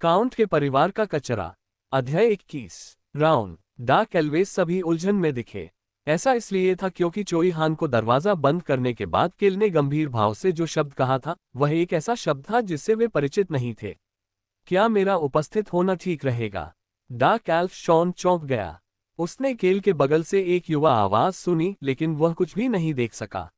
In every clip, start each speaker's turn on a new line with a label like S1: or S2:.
S1: Count के परिवार का कचरा। अध्याय 21। राउंड। डार्क एल्वेस सभी उलझन में दिखे। ऐसा इसलिए था क्योंकि चोई हान को दरवाजा बंद करने के बाद किल ने गंभीर भाव से जो शब्द कहा था वह एक ऐसा शब्द था जिससे वे परिचित नहीं थे। क्या मेरा उपस्थित होना ठीक रहेगा? डार्क एल्फ शॉन चौंक गया। उसने केल के बगल से एक युवा आवाज सुनी लेकिन वह कुछ भी नहीं देख सका।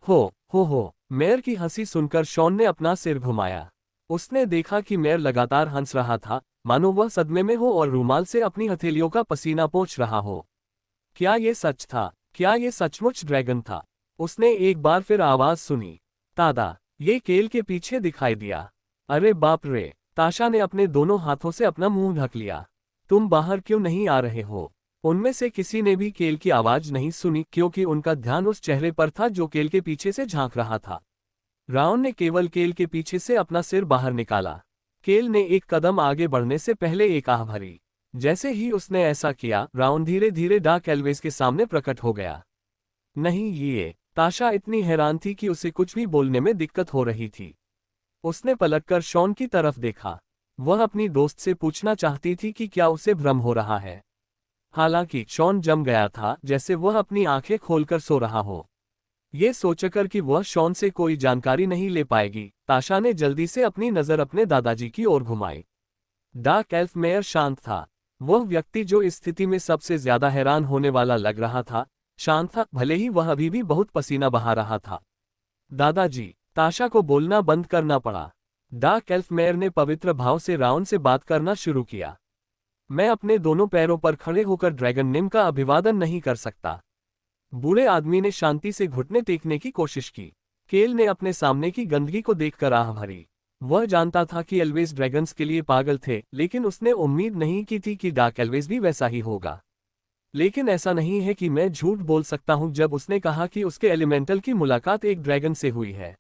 S1: हो। मेयर की हंसी सुनकर शॉन ने अपना सिर घुमाया। उसने देखा कि मेयर लगातार हंस रहा था, मानो वह सदमे में हो और रूमाल से अपनी हथेलियों का पसीना पोंछ रहा हो। क्या ये सच था? क्या ये सचमुच ड्रैगन था? उसने एक बार फिर आवाज सुनी। दादा, ये केल के पीछे दिखाई दिया। अरे बाप रे! ताशा ने अपने दोनों हाथों से अपना मुंह ढक लिया। तुम बाहर क्यों नहीं आ रहे हो? उनमें से किसी ने भी केल की आवाज नहीं सुनी क्योंकि उनका ध्यान उस चेहरे पर था जो केल के पीछे से झांक रहा था। राउंड ने केवल केल के पीछे से अपना सिर बाहर निकाला। केल ने एक कदम आगे बढ़ने से पहले एक आह भरी। जैसे ही उसने ऐसा किया, राउंड धीरे धीरे डार्क एल्वेस के सामने प्रकट हो गया। नहीं ये। ताशा इतनी हैरान थी कि उसे कुछ भी बोलने में दिक्कत हो रही थी। उसने पलटकर शॉन की तरफ देखा। वह अपनी दोस्त से पूछना चाहती थी कि क्या उसे भ्रम हो रहा है। हालांकि शॉन जम गया था, जैसे वह अपनी आंखें खोलकर सो रहा हो। ये सोचकर कि वह शॉन से कोई जानकारी नहीं ले पाएगी, ताशा ने जल्दी से अपनी नजर अपने दादाजी की ओर घुमाई। डार्क एल्फ मेयर शांत था। वह व्यक्ति जो इस स्थिति में सबसे ज्यादा हैरान होने वाला लग रहा था, शांत था, भले ही वह अभी भी बहुत पसीना बहा रहा था। दादाजी, ताशा को बोलना बंद करना पड़ा। डार्क एल्फ मेयर ने पवित्र भाव से राउंड से बात करना शुरू किया। मैं अपने दोनों पैरों पर खड़े होकर ड्रैगन निम का अभिवादन नहीं कर सकता। बूढ़े आदमी ने शांति से घुटने टेकने की कोशिश की। केल ने अपने सामने की गंदगी को देखकर आह भरी। वह जानता था कि एल्वेस ड्रैगन्स के लिए पागल थे, लेकिन उसने उम्मीद नहीं की थी कि डार्क एल्वेस भी वैसा ही होगा। लेकिन ऐसा नहीं है कि मैं झूठ बोल सकता हूं जब उसने कहा कि उसके एलिमेंटल की मुलाकात एक ड्रैगन से हुई है।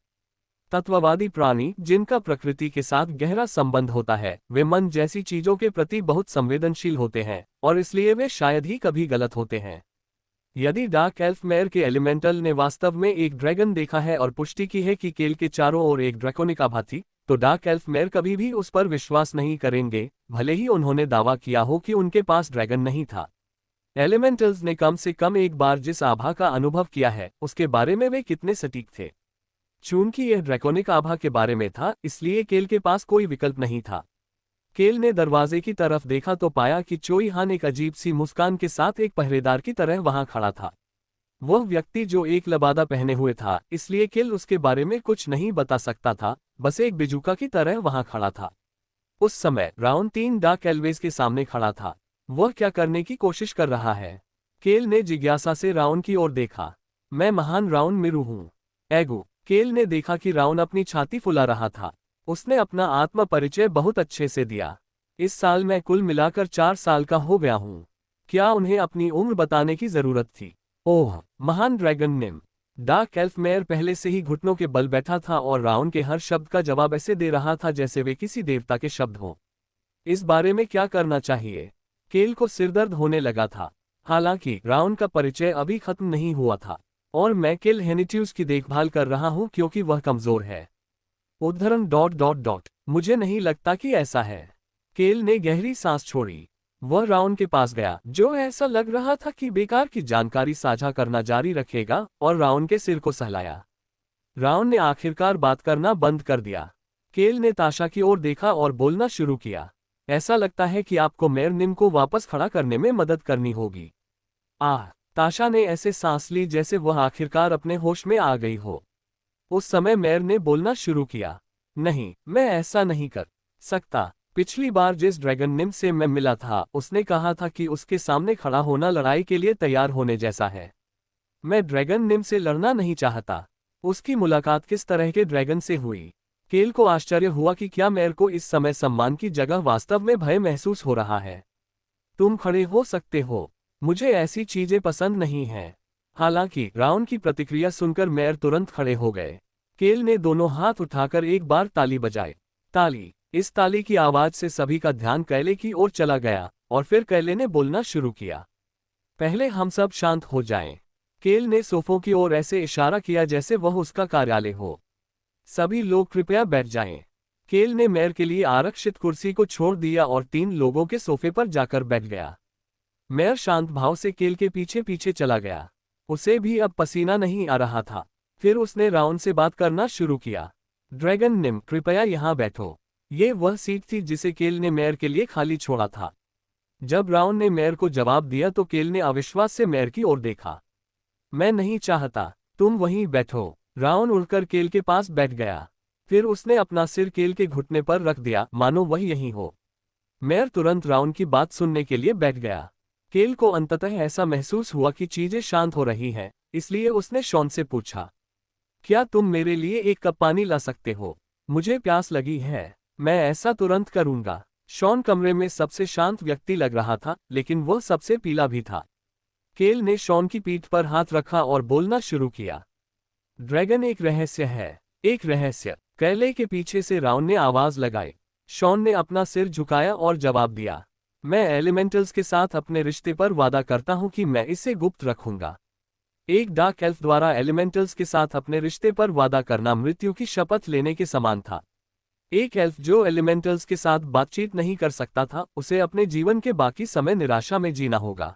S1: तत्ववादी प्राणी जिनका प्रकृति के साथ गहरा संबंध होता है, वे मन जैसी चीजों के प्रति बहुत संवेदनशील होते हैं और इसलिए वे शायद ही कभी गलत होते हैं। यदि डार्क एल्फ मेयर के एलिमेंटल ने वास्तव में एक ड्रैगन देखा है और पुष्टि की है कि केल के चारों ओर एक ड्रैकोनिक आभा थी, तो डार्क एल्फ मेयर कभी भी उस पर विश्वास नहीं करेंगे, भले ही उन्होंने दावा किया हो कि उनके पास ड्रैगन नहीं था। एलिमेंटल्स ने कम से कम एक बार जिस आभा का अनुभव किया है, उसके बारे में वे कितने सटीक थे। चूंकि यह ड्रैकोनिक आभा के बारे में था, इसलिए केल के पास कोई विकल्प नहीं था। केल ने दरवाजे की तरफ देखा तो पाया कि चोई हान एक अजीब सी मुस्कान के साथ एक पहरेदार की तरह वहां खड़ा था। वह व्यक्ति जो एक लबादा पहने हुए था, इसलिए केल उसके बारे में कुछ नहीं बता सकता था, बस एक बिजुका की तरह वहां खड़ा था। उस समय राउंड 3 डार्क एल्वेस के सामने खड़ा था। वह क्या करने की कोशिश कर रहा है? केल ने जिज्ञासा से राउंड की ओर देखा। मैं महान राउंड मिरू हूं। एगो। केल ने देखा कि राउंड अपनी छाती फुला रहा था। उसने अपना आत्म परिचय बहुत अच्छे से दिया। इस साल मैं कुल मिलाकर 4 साल का हो गया हूं। क्या उन्हें अपनी उम्र बताने की जरूरत थी? ओह, महान ड्रैगन निम। डार्क एल्फ मेयर पहले से ही घुटनों के बल बैठा था और राउंड के हर शब्द का जवाब ऐसे दे रहा था जैसे वे किसी देवता के शब्द हों। इस बारे में क्या करना चाहिए? केल को सिरदर्द होने लगा था। हालांकि राउंड का परिचय अभी खत्म नहीं हुआ था और मैं केल हेनिट्यूस की देखभाल कर रहा हूं क्योंकि वह कमजोर है। उद्धरण ... मुझे नहीं लगता कि ऐसा है। केल ने गहरी सांस छोड़ी। वह राउंड के पास गया, जो ऐसा लग रहा था कि बेकार की जानकारी साझा करना जारी रखेगा, और राउंड के सिर को सहलाया। राउंड ने आखिरकार बात करना बंद कर दिया। केल ने ताशा की ओर देखा और बोलना शुरू किया। ऐसा लगता है कि आपको मेयर निम को वापस खड़ा करने में मदद करनी होगी। आह! ताशा ने ऐसे सांस ली जैसे वह आखिरकार अपने होश में आ गई हो। उस समय मेयर ने बोलना शुरू किया। नहीं, मैं ऐसा नहीं कर सकता। पिछली बार जिस ड्रैगन निम से मैं मिला था, उसने कहा था कि उसके सामने खड़ा होना लड़ाई के लिए तैयार होने जैसा है। मैं ड्रैगन निम से लड़ना नहीं चाहता। उसकी मुलाकात किस तरह के ड्रैगन से हुई? केल को आश्चर्य हुआ कि क्या मेयर को इस समय सम्मान की जगह वास्तव में भय महसूस हो रहा है। तुम खड़े हो सकते हो। मुझे ऐसी चीजें पसंद नहीं हैं। हालांकि राउंड की प्रतिक्रिया सुनकर मेयर तुरंत खड़े हो गए। केल ने दोनों हाथ उठाकर एक बार ताली बजाई। ताली। इस ताली की आवाज से सभी का ध्यान कैले की ओर चला गया और फिर कैले ने बोलना शुरू किया। पहले हम सब शांत हो जाएं। केल ने सोफों की ओर ऐसे इशारा किया जैसे वह उसका कार्यालय हो। सभी लोग कृपया बैठ जाएं। केल ने मेयर के लिए आरक्षित कुर्सी को छोड़ दिया और 3 लोगों के सोफे पर जाकर बैठ गया। मेयर शांत भाव से केल के पीछे पीछे चला गया। उसे भी अब पसीना नहीं आ रहा था। फिर उसने राउन से बात करना शुरू किया। ड्रैगन निम, कृपया यहाँ बैठो। ये वह सीट थी जिसे केल ने मेयर के लिए खाली छोड़ा था। जब राउन ने मेयर को जवाब दिया तो केल ने अविश्वास से मेयर की ओर देखा। मैं नहीं चाहता, तुम वहीं बैठो। राउन उड़कर केल के पास बैठ गया। फिर उसने अपना सिर केल के घुटने पर रख दिया, मानो वह यहीं हो। मेयर तुरंत राउन की बात सुनने के लिए बैठ गया। केल को अंततः ऐसा महसूस हुआ कि चीजें शांत हो रही हैं, इसलिए उसने शॉन से पूछा, क्या तुम मेरे लिए एक कप पानी ला सकते हो? मुझे प्यास लगी है। मैं ऐसा तुरंत करूंगा। शॉन कमरे में सबसे शांत व्यक्ति लग रहा था, लेकिन वह सबसे पीला भी था। केल ने शॉन की पीठ पर हाथ रखा और बोलना शुरू किया। ड्रैगन एक रहस्य है, एक रहस्य। कैले के पीछे से राउन ने आवाज लगाई। शॉन ने अपना सिर झुकाया और जवाब दिया, मैं एलिमेंटल्स के साथ अपने रिश्ते पर वादा करता हूं कि मैं इसे गुप्त रखूंगा। एक डार्क एल्फ द्वारा एलिमेंटल्स के साथ अपने रिश्ते पर वादा करना मृत्यु की शपथ लेने के समान था। एक एल्फ जो एलिमेंटल्स के साथ बातचीत नहीं कर सकता था, उसे अपने जीवन के बाकी समय निराशा में जीना होगा।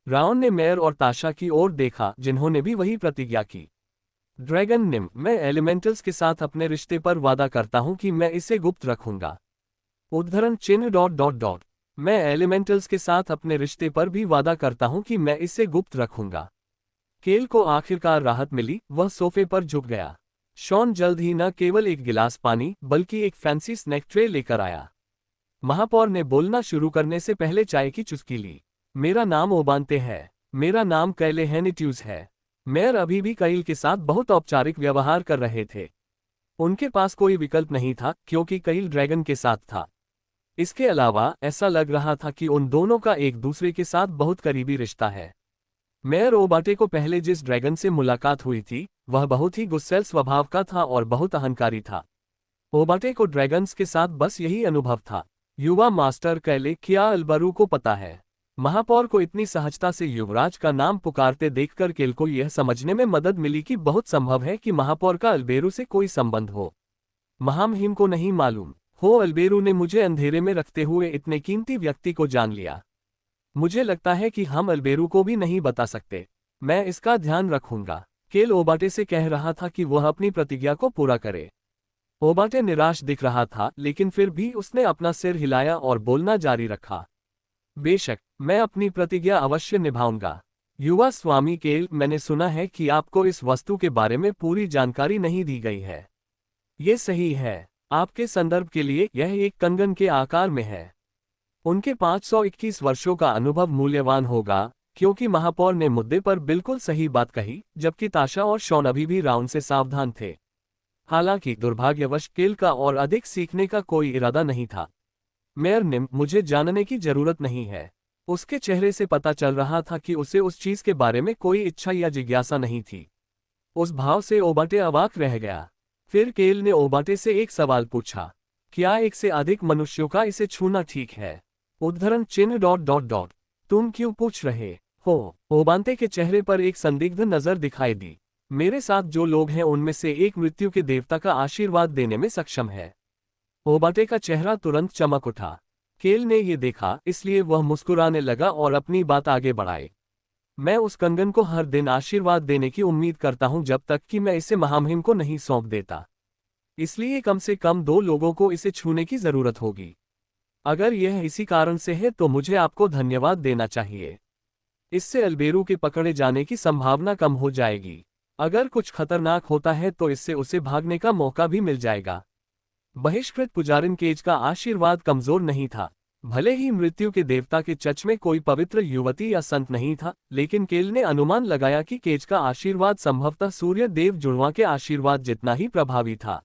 S1: राउन ने मेयर और ताशा की ओर देखा, जिन्होंने भी वही प्रतिज्ञा की। ड्रैगन निम, मैं एलिमेंटल्स के साथ अपने रिश्ते पर वादा करता हूं कि मैं इसे गुप्त रखूंगा। उद्धरण चिन्ह ... मैं एलिमेंटल्स के साथ अपने रिश्ते पर भी वादा करता हूं कि मैं इसे गुप्त रखूंगा। केल को आखिरकार राहत मिली, वह सोफे पर झुक गया। शॉन जल्द ही न केवल एक गिलास पानी बल्कि एक फैंसी स्नैक ट्रे लेकर आया। महापौर ने बोलना शुरू करने से पहले चाय की चुस्की ली। मेरा नाम ओबांते है। मेरा नाम कैले हेनिट्यूज है। मेयर अभी भी कैल के साथ बहुत औपचारिक व्यवहार कर रहे थे। उनके पास कोई विकल्प नहीं था, क्योंकि कैल ड्रैगन के साथ था। इसके अलावा ऐसा लग रहा था कि उन दोनों का एक दूसरे के साथ बहुत करीबी रिश्ता है। मेयर ओबाटे को पहले जिस ड्रैगन से मुलाकात हुई थी, वह बहुत ही गुस्सैल स्वभाव का था और बहुत अहंकारी था। ओबाटे को ड्रैगन्स के साथ बस यही अनुभव था। युवा मास्टर कैले, क्या अल्बरू को पता है? महापौर को इतनी सहजता से युवराज का नाम पुकारते देखकर केल को यह समझने में मदद मिली कि बहुत संभव है कि महापौर का अल्बेरू से कोई संबंध हो। महामहिम को नहीं मालूम हो अल्बेरू ने मुझे अंधेरे में रखते हुए इतने कीमती व्यक्ति को जान लिया। मुझे लगता है कि हम अल्बेरू को भी नहीं बता सकते। मैं इसका ध्यान रखूंगा। केल ओबाटे से कह रहा था कि वह अपनी प्रतिज्ञा को पूरा करे। ओबाटे निराश दिख रहा था, लेकिन फिर भी उसने अपना सिर हिलाया और बोलना जारी रखा। बेशक, मैं अपनी प्रतिज्ञा अवश्य निभाऊंगा। युवा स्वामी केल, मैंने सुना है कि आपको इस वस्तु के बारे में पूरी जानकारी नहीं दी गई है। ये सही है। आपके संदर्भ के लिए यह एक कंगन के आकार में है। उनके 521 वर्षों का अनुभव मूल्यवान होगा, क्योंकि महापौर ने मुद्दे पर बिल्कुल सही बात कही, जबकि ताशा और शॉन अभी भी राउंड से सावधान थे। हालांकि दुर्भाग्यवश केल का और अधिक सीखने का कोई इरादा नहीं था। मेयर निम, मुझे जानने की जरूरत नहीं है। उसके चेहरे से पता चल रहा था कि उसे उस चीज के बारे में कोई इच्छा या जिज्ञासा नहीं थी। उस भाव से ओबाटे अवाक रह गया। फिर केल ने ओबाटे से एक सवाल पूछा, क्या एक से अधिक मनुष्यों का इसे छूना ठीक है? उद्धरण चिन्ह ... तुम क्यों पूछ रहे हो? ओबांते के चेहरे पर एक संदिग्ध नजर दिखाई दी। मेरे साथ जो लोग हैं उनमें से एक मृत्यु के देवता का आशीर्वाद देने में सक्षम है। ओबाटे का चेहरा तुरंत चमक उठा। केल ने ये देखा, इसलिए वह मुस्कुराने लगा और अपनी बात आगे बढ़ाई। मैं उस कंगन को हर दिन आशीर्वाद देने की उम्मीद करता हूं जब तक कि मैं इसे महामहिम को नहीं सौंप देता। इसलिए कम से कम 2 लोगों को इसे छूने की जरूरत होगी। अगर यह इसी कारण से है तो मुझे आपको धन्यवाद देना चाहिए। इससे अल्बेरू के पकड़े जाने की संभावना कम हो जाएगी। अगर कुछ खतरनाक होता है तो इससे उसे भागने का मौका भी मिल जाएगा। बहिष्कृत पुजारिन केज का आशीर्वाद कमजोर नहीं था। भले ही मृत्यु के देवता के चच में कोई पवित्र युवती या संत नहीं था, लेकिन केल ने अनुमान लगाया कि केज का आशीर्वाद संभवतः सूर्य देव जुड़वा के आशीर्वाद जितना ही प्रभावी था।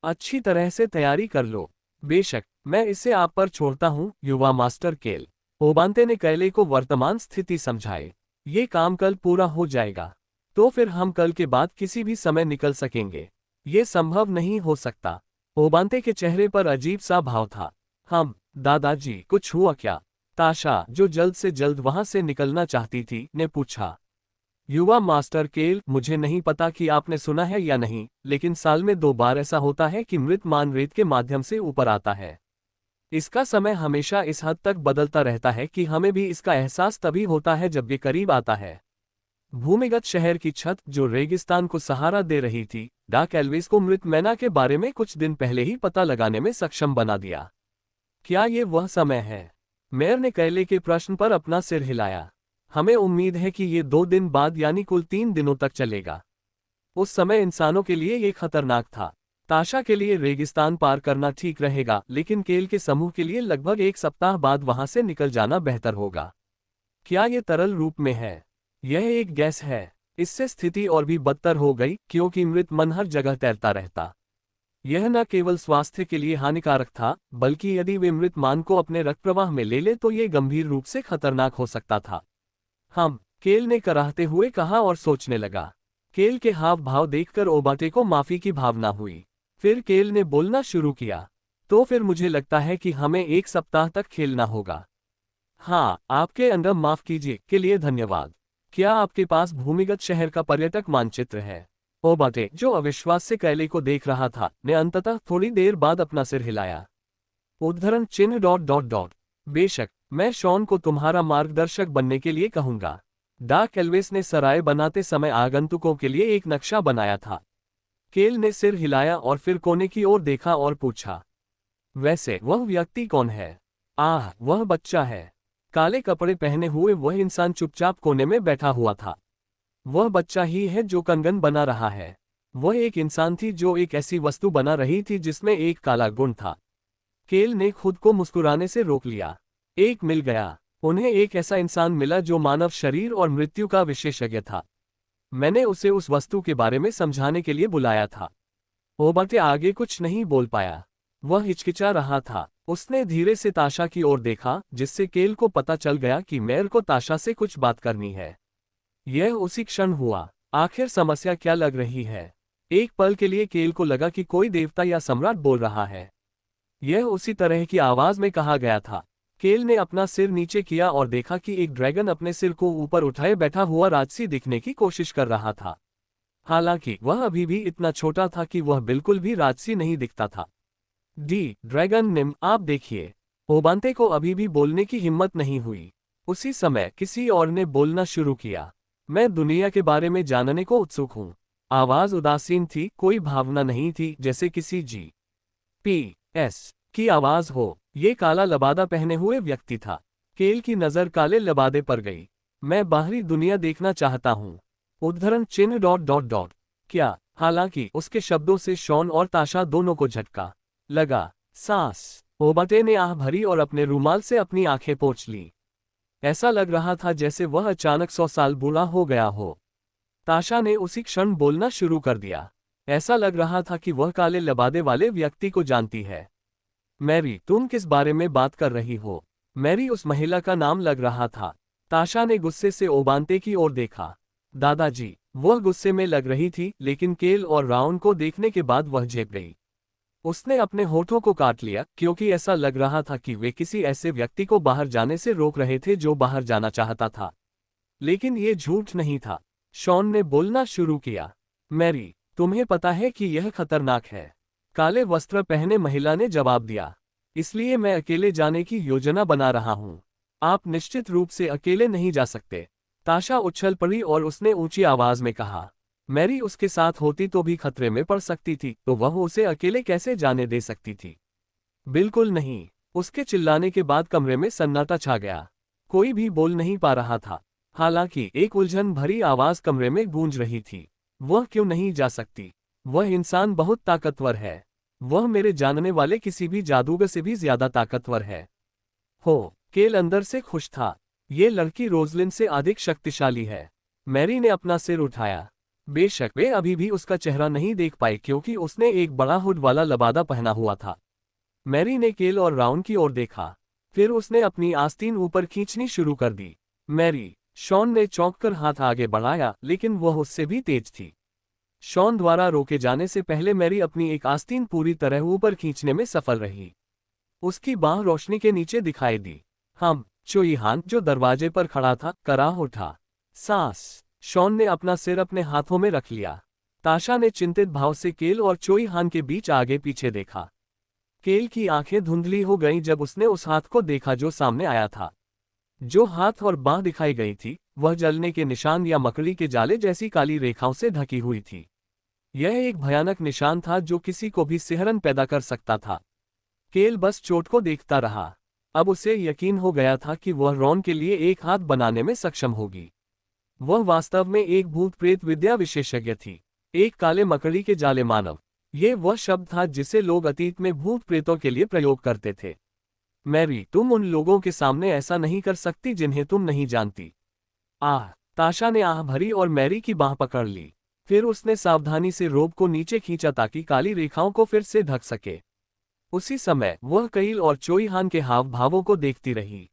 S1: अच्छी तरह से तैयारी कर लो। बेशक, मैं इसे आप पर छोड़ता हूँ, युवा मास्टर केल। ओबांते ने कैले को वर्तमान स्थिति समझाई। ये काम कल पूरा हो जाएगा, तो फिर हम कल के बाद किसी भी समय निकल सकेंगे। ये संभव नहीं हो सकता। ओबांते के चेहरे पर अजीब सा भाव था। हम, दादाजी, कुछ हुआ क्या? ताशा, जो जल्द से जल्द वहां से निकलना चाहती थी, ने पूछा। युवा मास्टर केल, मुझे नहीं पता कि आपने सुना है या नहीं, लेकिन साल में 2 बार ऐसा होता है कि मृत मान रेत के माध्यम से ऊपर आता है। इसका समय हमेशा इस हद तक बदलता रहता है कि हमें भी इसका एहसास तभी होता है जब ये करीब आता है। भूमिगत शहर की छत जो रेगिस्तान को सहारा दे रही थी, डाक एल्विस को मृत मैना के बारे में कुछ दिन पहले ही पता लगाने में सक्षम बना दिया। क्या ये वह समय है? मेयर ने कैले के प्रश्न पर अपना सिर हिलाया। हमें उम्मीद है कि ये 2 दिन बाद यानी कुल 3 दिनों तक चलेगा। उस समय इंसानों के लिए ये खतरनाक था। ताशा के लिए रेगिस्तान पार करना ठीक रहेगा, लेकिन केल के समूह के लिए लगभग 1 सप्ताह बाद वहां से निकल जाना बेहतर होगा। क्या ये तरल रूप में है? यह एक गैस है। इससे स्थिति और भी बदतर हो गई, क्योंकि मृत मन हर जगह तैरता रहता। यह न केवल स्वास्थ्य के लिए हानिकारक था, बल्कि यदि वे मृत मान को अपने रक्त प्रवाह में ले तो ये गंभीर रूप से खतरनाक हो सकता था। हम, केल ने कराहते हुए कहा और सोचने लगा। केल के हाव भाव देखकर ओबाटे को माफी की भावना हुई। फिर केल ने बोलना शुरू किया। तो फिर मुझे लगता है कि हमें 1 सप्ताह तक खेलना होगा। हाँ, आपके अंदर माफ कीजिए के लिए धन्यवाद। क्या आपके पास भूमिगत शहर का पर्यटक मानचित्र है? ओबाटे, जो अविश्वास से कैले को देख रहा था, ने अंततः थोड़ी देर बाद अपना सिर हिलाया। उद्धरण चिन्ह ... बेशक, मैं शॉन को तुम्हारा मार्गदर्शक बनने के लिए कहूंगा। डाक एल्विस ने सराय बनाते समय आगंतुकों के लिए एक नक्शा बनाया था। केल ने सिर हिलाया और फिर कोने की ओर देखा और पूछा, वैसे वह व्यक्ति कौन है? आह, वह बच्चा है। काले कपड़े पहने हुए वह इंसान चुपचाप कोने में बैठा हुआ था। वह बच्चा ही है जो कंगन बना रहा है। वह एक इंसान थी जो एक ऐसी वस्तु बना रही थी जिसमें एक काला गुण था। केल ने खुद को मुस्कुराने से रोक लिया। एक मिल गया। उन्हें एक ऐसा इंसान मिला जो मानव शरीर और मृत्यु का विशेषज्ञ था। मैंने उसे उस वस्तु के बारे में समझाने के लिए बुलाया था। ओबाटे आगे कुछ नहीं बोल पाया। वह हिचकिचा रहा था। उसने धीरे से ताशा की ओर देखा, जिससे केल को पता चल गया कि मेयर को ताशा से कुछ बात करनी है। यह उसी क्षण हुआ। आखिर समस्या क्या लग रही है? एक पल के लिए केल को लगा कि कोई देवता या सम्राट बोल रहा है। यह उसी तरह की आवाज में कहा गया था। केल ने अपना सिर नीचे किया और देखा कि एक ड्रैगन अपने सिर को ऊपर उठाए बैठा हुआ राजसी दिखने की कोशिश कर रहा था। हालांकि वह अभी भी इतना छोटा था कि वह बिल्कुल भी राजसी नहीं दिखता था। ड्रैगन निम, आप देखिए। ओबांते को अभी भी बोलने की हिम्मत नहीं हुई। उसी समय किसी और ने बोलना शुरू किया। मैं दुनिया के बारे में जानने को उत्सुक हूँ। आवाज उदासीन थी, कोई भावना नहीं थी, जैसे किसी GPS की आवाज हो। ये काला लबादा पहने हुए व्यक्ति था। केल की नजर काले लबादे पर गई। मैं बाहरी दुनिया देखना चाहता हूँ। उद्धरण चिन्ह ... क्या? हालांकि उसके शब्दों से शॉन और ताशा दोनों को झटका लगा। सांस। ओबाटे ने आह भरी और अपने रुमाल से अपनी आंखें पोंछ ली। ऐसा लग रहा था जैसे वह अचानक 100 साल बूढ़ा हो गया हो। ताशा ने उसी क्षण बोलना शुरू कर दिया। ऐसा लग रहा था कि वह काले लबादे वाले व्यक्ति को जानती है। मैरी, तुम किस बारे में बात कर रही हो? मैरी उस महिला का नाम लग रहा था। ताशा ने गुस्से से ओबांते की ओर देखा। दादाजी, वह गुस्से में लग रही थी, लेकिन केल और राउन को देखने के बाद वह झेप गई। उसने अपने होठों को काट लिया, क्योंकि ऐसा लग रहा था कि वे किसी ऐसे व्यक्ति को बाहर जाने से रोक रहे थे जो बाहर जाना चाहता था। लेकिन ये झूठ नहीं था। शॉन ने बोलना शुरू किया। मैरी, तुम्हें पता है कि यह खतरनाक है। काले वस्त्र पहने महिला ने जवाब दिया। इसलिए मैं अकेले जाने की योजना बना रहा हूँ। आप निश्चित रूप से अकेले नहीं जा सकते। ताशा उछल पड़ी और उसने ऊंची आवाज में कहा। मैरी उसके साथ होती तो भी खतरे में पड़ सकती थी, तो वह उसे अकेले कैसे जाने दे सकती थी? बिल्कुल नहीं। उसके चिल्लाने के बाद कमरे में सन्नाटा छा गया। कोई भी बोल नहीं पा रहा था। हालांकि एक उलझन भरी आवाज कमरे में गूंज रही थी। वह क्यों नहीं जा सकती? वह इंसान बहुत ताकतवर है। वह मेरे जानने वाले किसी भी जादूगर से भी ज्यादा ताकतवर है। हो, केल अंदर से खुश था। ये लड़की रोजलिन से अधिक शक्तिशाली है। मैरी ने अपना सिर उठाया। बेशक वे अभी भी उसका चेहरा नहीं देख पाए, क्योंकि उसने एक बड़ा हुड वाला लबादा पहना हुआ था। मैरी ने केल और राउन की ओर देखा। फिर उसने अपनी आस्तीन ऊपर खींचनी शुरू कर दी। मैरी। शॉन ने चौंककर हाथ आगे बढ़ाया, लेकिन वह उससे भी तेज थी। शॉन द्वारा रोके जाने से पहले मैरी अपनी एक आस्तीन पूरी तरह ऊपर खींचने में सफल रही। उसकी बांह रोशनी के नीचे दिखाई दी। हम, चोईहान, जो दरवाजे पर खड़ा था, कराह उठा। सांस। शॉन ने अपना सिर अपने हाथों में रख लिया। ताशा ने चिंतित भाव से केल और चोई हान के बीच आगे पीछे देखा। केल की आंखें धुंधली हो गईं जब उसने उस हाथ को देखा जो सामने आया था। जो हाथ और बांह दिखाई गई थी, वह जलने के निशान या मकड़ी के जाले जैसी काली रेखाओं से ढकी हुई थी। यह एक भयानक निशान था जो किसी को भी सिहरन पैदा कर सकता था। केल बस चोट को देखता रहा। अब उसे यकीन हो गया था कि वह रॉन के लिए एक हाथ बनाने में सक्षम होगी। वह वास्तव में एक भूत प्रेत विद्या विशेषज्ञ थी, एक काले मकड़ी के जाले मानव। ये वह शब्द था जिसे लोग अतीत में भूत प्रेतों के लिए प्रयोग करते थे। मैरी, तुम उन लोगों के सामने ऐसा नहीं कर सकती जिन्हें तुम नहीं जानती। आह! ताशा ने आह भरी और मैरी की बांह पकड़ ली। फिर उसने सावधानी से रोब को नीचे खींचा ताकि काली रेखाओं को फिर से ढक सके। उसी समय वह कईल और चोई हान के हाव भावों को देखती रही।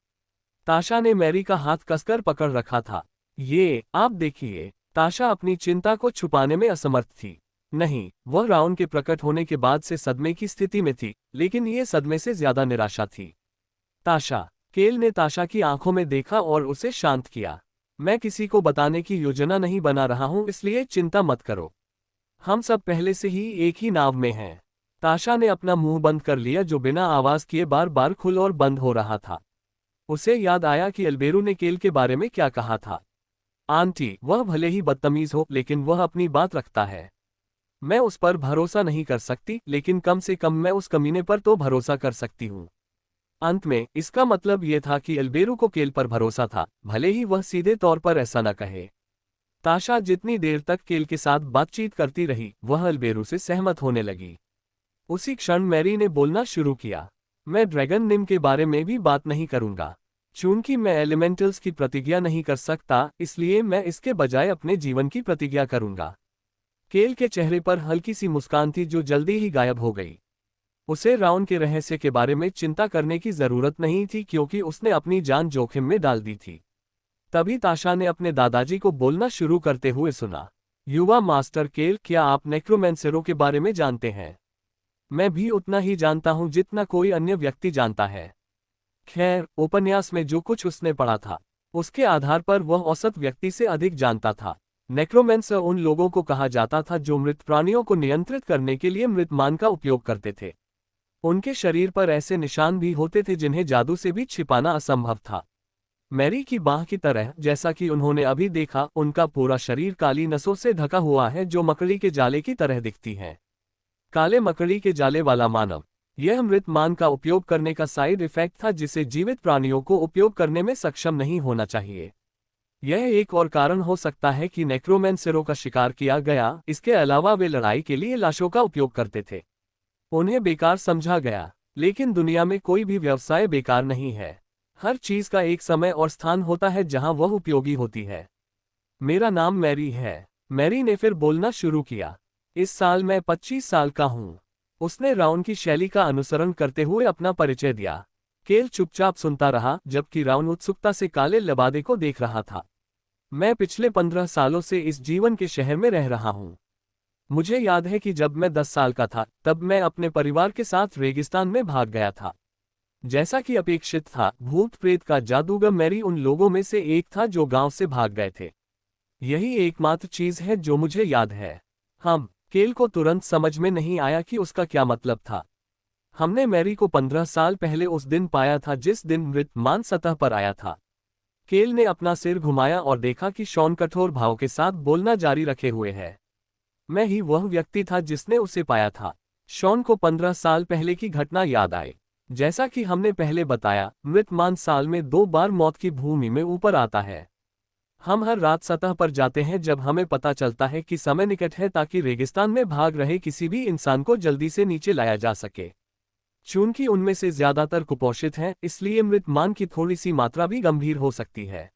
S1: ताशा ने मैरी का हाथ कसकर पकड़ रखा था। ये, आप देखिए। ताशा अपनी चिंता को छुपाने में असमर्थ थी। नहीं, वह राउन के प्रकट होने के बाद से सदमे की स्थिति में थी, लेकिन ये सदमे से ज्यादा निराशा थी। ताशा, केल ने ताशा की आंखों में देखा और उसे शांत किया। मैं किसी को बताने की योजना नहीं बना रहा हूं, इसलिए चिंता मत करो। हम सब पहले से ही एक ही नाव में हैं। ताशा ने अपना मुंह बंद कर लिया जो बिना आवाज किए बार बार खुल और बंद हो रहा था। उसे याद आया कि अल्बेरू ने केल के बारे में क्या कहा था। आंटी, वह भले ही बदतमीज हो लेकिन वह अपनी बात रखता है। मैं उस पर भरोसा नहीं कर सकती, लेकिन कम से कम मैं उस कमीने पर तो भरोसा कर सकती हूँ। अंत में इसका मतलब यह था कि अल्बेरू को केल पर भरोसा था, भले ही वह सीधे तौर पर ऐसा न कहे। ताशा जितनी देर तक केल के साथ बातचीत करती रही, वह अल्बेरू से सहमत होने लगी। उसी क्षण मैरी ने बोलना शुरू किया। मैं ड्रैगन निम के बारे में भी बात नहीं करूंगा। चूंकि मैं एलिमेंटल्स की प्रतिज्ञा नहीं कर सकता, इसलिए मैं इसके बजाय अपने जीवन की प्रतिज्ञा करूंगा। केल के चेहरे पर हल्की सी मुस्कान थी जो जल्दी ही गायब हो गई। उसे राउन के रहस्य के बारे में चिंता करने की जरूरत नहीं थी क्योंकि उसने अपनी जान जोखिम में डाल दी थी। तभी ताशा ने अपने दादाजी को बोलना शुरू करते हुए सुना। युवा मास्टर केल, क्या आप नेक्रोमैंसरों के बारे में जानते हैं? मैं भी उतना ही जानता हूं जितना कोई अन्य व्यक्ति जानता है। खैर, उपन्यास में जो कुछ उसने पढ़ा था, उसके आधार पर वह औसत व्यक्ति से अधिक जानता था। नेक्रोमैंसर उन लोगों को कहा जाता था जो मृत प्राणियों को नियंत्रित करने के लिए मृत मान का उपयोग करते थे। उनके शरीर पर ऐसे निशान भी होते थे जिन्हें जादू से भी छिपाना असंभव था। मैरी की बाह की तरह, जैसा कि उन्होंने अभी देखा, उनका पूरा शरीर काली नसों से ढका हुआ है जो मकड़ी के जाले की तरह दिखती हैं। काले मकड़ी के जाले वाला मानव, यह मृत मान का उपयोग करने का साइड इफेक्ट था जिसे जीवित प्राणियों को उपयोग करने में सक्षम नहीं होना चाहिए। यह एक और कारण हो सकता है कि नेक्रोमैंसरों का शिकार किया गया। इसके अलावा वे लड़ाई के लिए लाशों का उपयोग करते थे। उन्हें बेकार समझा गया, लेकिन दुनिया में कोई भी व्यवसाय बेकार नहीं है। हर चीज का एक समय और स्थान होता है जहां वह उपयोगी होती है। मेरा नाम मैरी है। मैरी ने फिर बोलना शुरू किया। इस साल मैं 25 साल का हूं। उसने राउन की शैली का अनुसरण करते हुए अपना परिचय दिया। केल चुपचाप सुनता रहा जबकि राउन उत्सुकता से काले लबादे को देख रहा था। मैं पिछले 15 सालों से इस जीवन के शहर में रह रहा हूं। मुझे याद है कि जब मैं 10 साल का था तब मैं अपने परिवार के साथ रेगिस्तान में भाग गया था। जैसा कि अपेक्षित था, भूत प्रेत का जादूगर मैरी उन लोगों में से एक था जो गांव से भाग गए थे। यही एकमात्र चीज है जो मुझे याद है। केल को तुरंत समझ में नहीं आया कि उसका क्या मतलब था। हमने मैरी को 15 साल पहले उस दिन पाया था जिस दिन मृत मान सतह पर आया था। केल ने अपना सिर घुमाया और देखा कि शॉन कठोर भाव के साथ बोलना जारी रखे हुए है। मैं ही वह व्यक्ति था जिसने उसे पाया था। शॉन को 15 साल पहले की घटना याद आई। जैसा कि हमने पहले बताया, मृत मान साल में 2 बार मौत की भूमि में ऊपर आता है। हम हर रात सतह पर जाते हैं जब हमें पता चलता है कि समय निकट है ताकि रेगिस्तान में भाग रहे किसी भी इंसान को जल्दी से नीचे लाया जा सके। चूंकि उनमें से ज्यादातर कुपोषित हैं, इसलिए मृत मान की थोड़ी सी मात्रा भी गंभीर हो सकती है।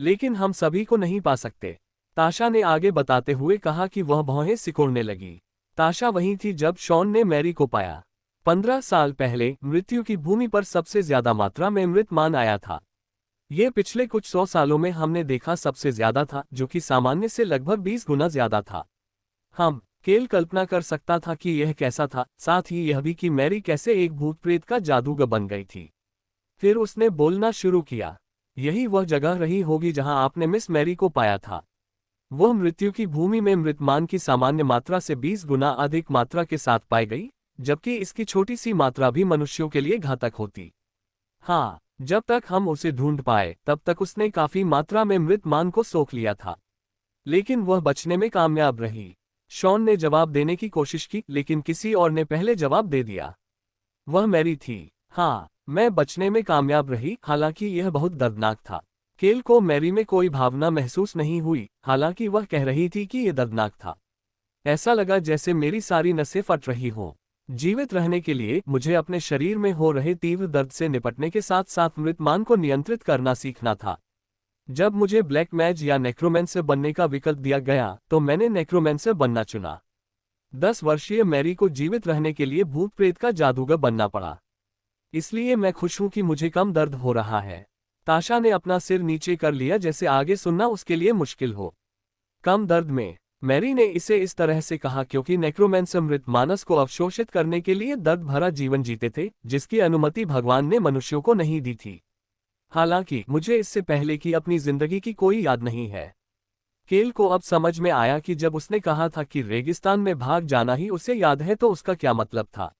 S1: लेकिन हम सभी को नहीं पा सकते। ताशा ने आगे बताते हुए कहा कि वह भौहें सिकोड़ने लगी। ताशा वहीं थी जब शॉन ने मैरी को पाया। 15 साल पहले मृत्यु की भूमि पर सबसे ज्यादा मात्रा में मृत मान आया था। ये पिछले कुछ 100 सालों में हमने देखा सबसे ज्यादा था, जो कि सामान्य से लगभग 20 गुना ज्यादा था। केल कल्पना कर सकता था कि यह कैसा था, साथ ही यह भी कि मैरी कैसे एक भूत प्रेत का जादूगर बन गई थी। फिर उसने बोलना शुरू किया। यही वह जगह रही होगी जहां आपने मिस मैरी को पाया था। वह मृत्यु की भूमि में मृतमान की सामान्य मात्रा से 20 गुना अधिक मात्रा के साथ पाई गई, जबकि इसकी छोटी सी मात्रा भी मनुष्यों के लिए घातक होती। हाँ, जब तक हम उसे ढूंढ पाए तब तक उसने काफी मात्रा में मृतमान को सोख लिया था, लेकिन वह बचने में कामयाब रही। शॉन ने जवाब देने की कोशिश की, लेकिन किसी और ने पहले जवाब दे दिया। वह मैरी थी। हाँ, मैं बचने में कामयाब रही, हालांकि यह बहुत दर्दनाक था। केल को मैरी में कोई भावना महसूस नहीं हुई, हालांकि वह कह रही थी कि यह दर्दनाक था। ऐसा लगा जैसे मेरी सारी नसें फट रही हों। जीवित रहने के लिए मुझे अपने शरीर में हो रहे तीव्र दर्द से निपटने के साथ साथ मृतमान को नियंत्रित करना सीखना था। जब मुझे ब्लैक मैज या नेक्रोमेंसर बनने का विकल्प दिया गया तो मैंने नेक्रोमेंसर बनना चुना। 10 वर्षीय मैरी को जीवित रहने के लिए भूत प्रेत का जादूगर बनना पड़ा। इसलिए मैं खुश हूं कि मुझे कम दर्द हो रहा है। ताशा ने अपना सिर नीचे कर लिया, जैसे आगे सुनना उसके लिए मुश्किल हो। कम दर्द में, मैरी ने इसे इस तरह से कहा क्योंकि नेक्रोमेंसर मृत मानस को अवशोषित करने के लिए दर्द भरा जीवन जीते थे, जिसकी अनुमति भगवान ने मनुष्यों को नहीं दी थी। हालांकि मुझे इससे पहले की अपनी जिंदगी की कोई याद नहीं है। केल को अब समझ में आया कि जब उसने कहा था कि रेगिस्तान में भाग जाना ही उसे याद है तो उसका क्या मतलब था।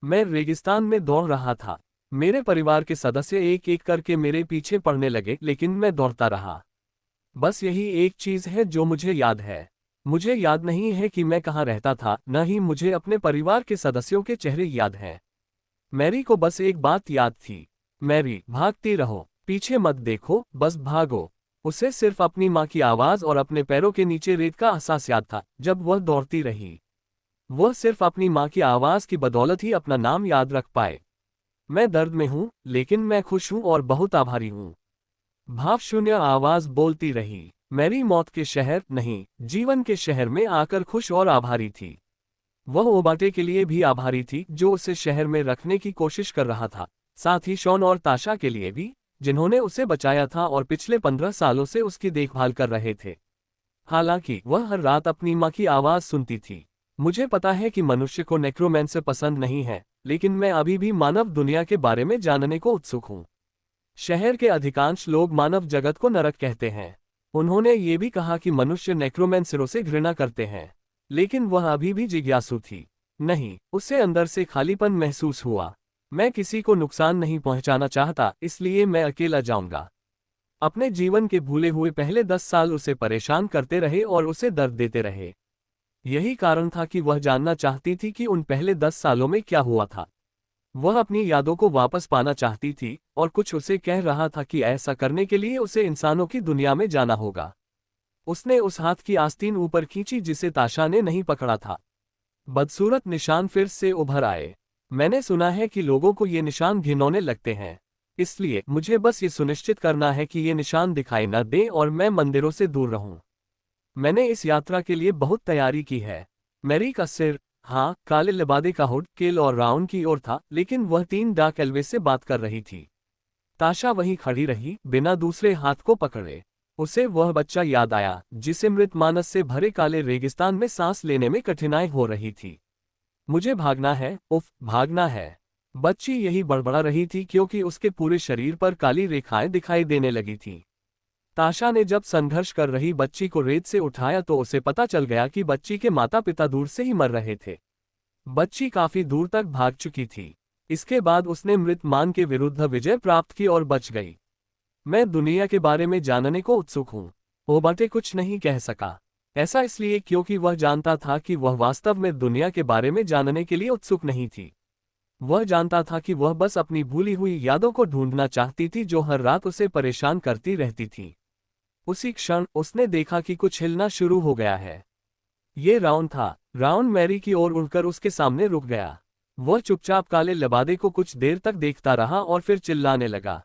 S1: मैं रेगिस्तान में दौड़ रहा था। मेरे परिवार के सदस्य एक एक करके मेरे पीछे पड़ने लगे, लेकिन मैं दौड़ता रहा। बस यही एक चीज है जो मुझे याद है। मुझे याद नहीं है कि मैं कहाँ रहता था, न ही मुझे अपने परिवार के सदस्यों के चेहरे याद हैं। मैरी को बस एक बात याद थी, मैरी भागती रहो, पीछे मत देखो, बस भागो। उसे सिर्फ अपनी माँ की आवाज और अपने पैरों के नीचे रेत का एहसास याद था जब वह दौड़ती रही। वह सिर्फ अपनी माँ की आवाज की बदौलत ही अपना नाम याद रख पाए। मैं दर्द में हूँ, लेकिन मैं खुश हूँ और बहुत आभारी हूँ। भावशून्य आवाज बोलती रही। मैरी मौत के शहर नहीं, जीवन के शहर में आकर खुश और आभारी थी। वह ओबाटे के लिए भी आभारी थी जो उसे शहर में रखने की कोशिश कर रहा था, साथ ही शॉन और ताशा के लिए भी, जिन्होंने उसे बचाया था और पिछले 15 सालों से उसकी देखभाल कर रहे थे। हालांकि वह हर रात अपनी माँ की आवाज सुनती थी। मुझे पता है कि मनुष्य को नेक्रोमेंसर पसंद नहीं है, लेकिन मैं अभी भी मानव दुनिया के बारे में जानने को उत्सुक हूँ। शहर के अधिकांश लोग मानव जगत को नरक कहते हैं। उन्होंने ये भी कहा कि मनुष्य नेक्रोमेंसरों से घृणा करते हैं, लेकिन वह अभी भी जिज्ञासु थी। नहीं, उसे अंदर से खालीपन महसूस हुआ। मैं किसी को नुकसान नहीं पहुंचाना चाहता, इसलिए मैं अकेला जाऊंगा। अपने जीवन के भूले हुए पहले 10 साल उसे परेशान करते रहे और उसे दर्द देते रहे। यही कारण था कि वह जानना चाहती थी कि उन पहले 10 सालों में क्या हुआ था। वह अपनी यादों को वापस पाना चाहती थी, और कुछ उसे कह रहा था कि ऐसा करने के लिए उसे इंसानों की दुनिया में जाना होगा। उसने उस हाथ की आस्तीन ऊपर खींची जिसे ताशा ने नहीं पकड़ा था। बदसूरत निशान फिर से उभर आए। मैंने सुना है कि लोगों को ये निशान घिनौने लगते हैं, इसलिए मुझे बस ये सुनिश्चित करना है कि ये निशान दिखाई न दे और मैं मंदिरों से दूर रहूं। मैंने इस यात्रा के लिए बहुत तैयारी की है। मैरी का सिर, हाँ, काले लिबादे का हुड केल और राउंड की ओर था, लेकिन वह 3 डार्क एल्वेस से बात कर रही थी। ताशा वहीं खड़ी रही, बिना दूसरे हाथ को पकड़े। उसे वह बच्चा याद आया जिसे मृत मानस से भरे काले रेगिस्तान में सांस लेने में कठिनाई हो रही थी। मुझे भागना है, उफ, भागना है। बच्ची यही बड़बड़ा रही थी क्योंकि उसके पूरे शरीर पर काली रेखाएं दिखाई देने लगी थीं। ताशा ने जब संघर्ष कर रही बच्ची को रेत से उठाया तो उसे पता चल गया कि बच्ची के माता पिता दूर से ही मर रहे थे। बच्ची काफी दूर तक भाग चुकी थी। इसके बाद उसने मृत मान के विरुद्ध विजय प्राप्त की और बच गई। मैं दुनिया के बारे में जानने को उत्सुक हूँ। ओबाटे कुछ नहीं कह सका। ऐसा इसलिए क्योंकि वह जानता था कि वह वास्तव में दुनिया के बारे में जानने के लिए उत्सुक नहीं थी। वह जानता था कि वह बस अपनी भूली हुई यादों को ढूंढना चाहती थी जो हर रात उसे परेशान करती रहती थी। उसी क्षण उसने देखा कि कुछ हिलना शुरू हो गया है। ये राउंड था। राउंड मैरी की ओर उड़कर उसके सामने रुक गया। वह चुपचाप काले लबादे को कुछ देर तक देखता रहा और फिर चिल्लाने लगा,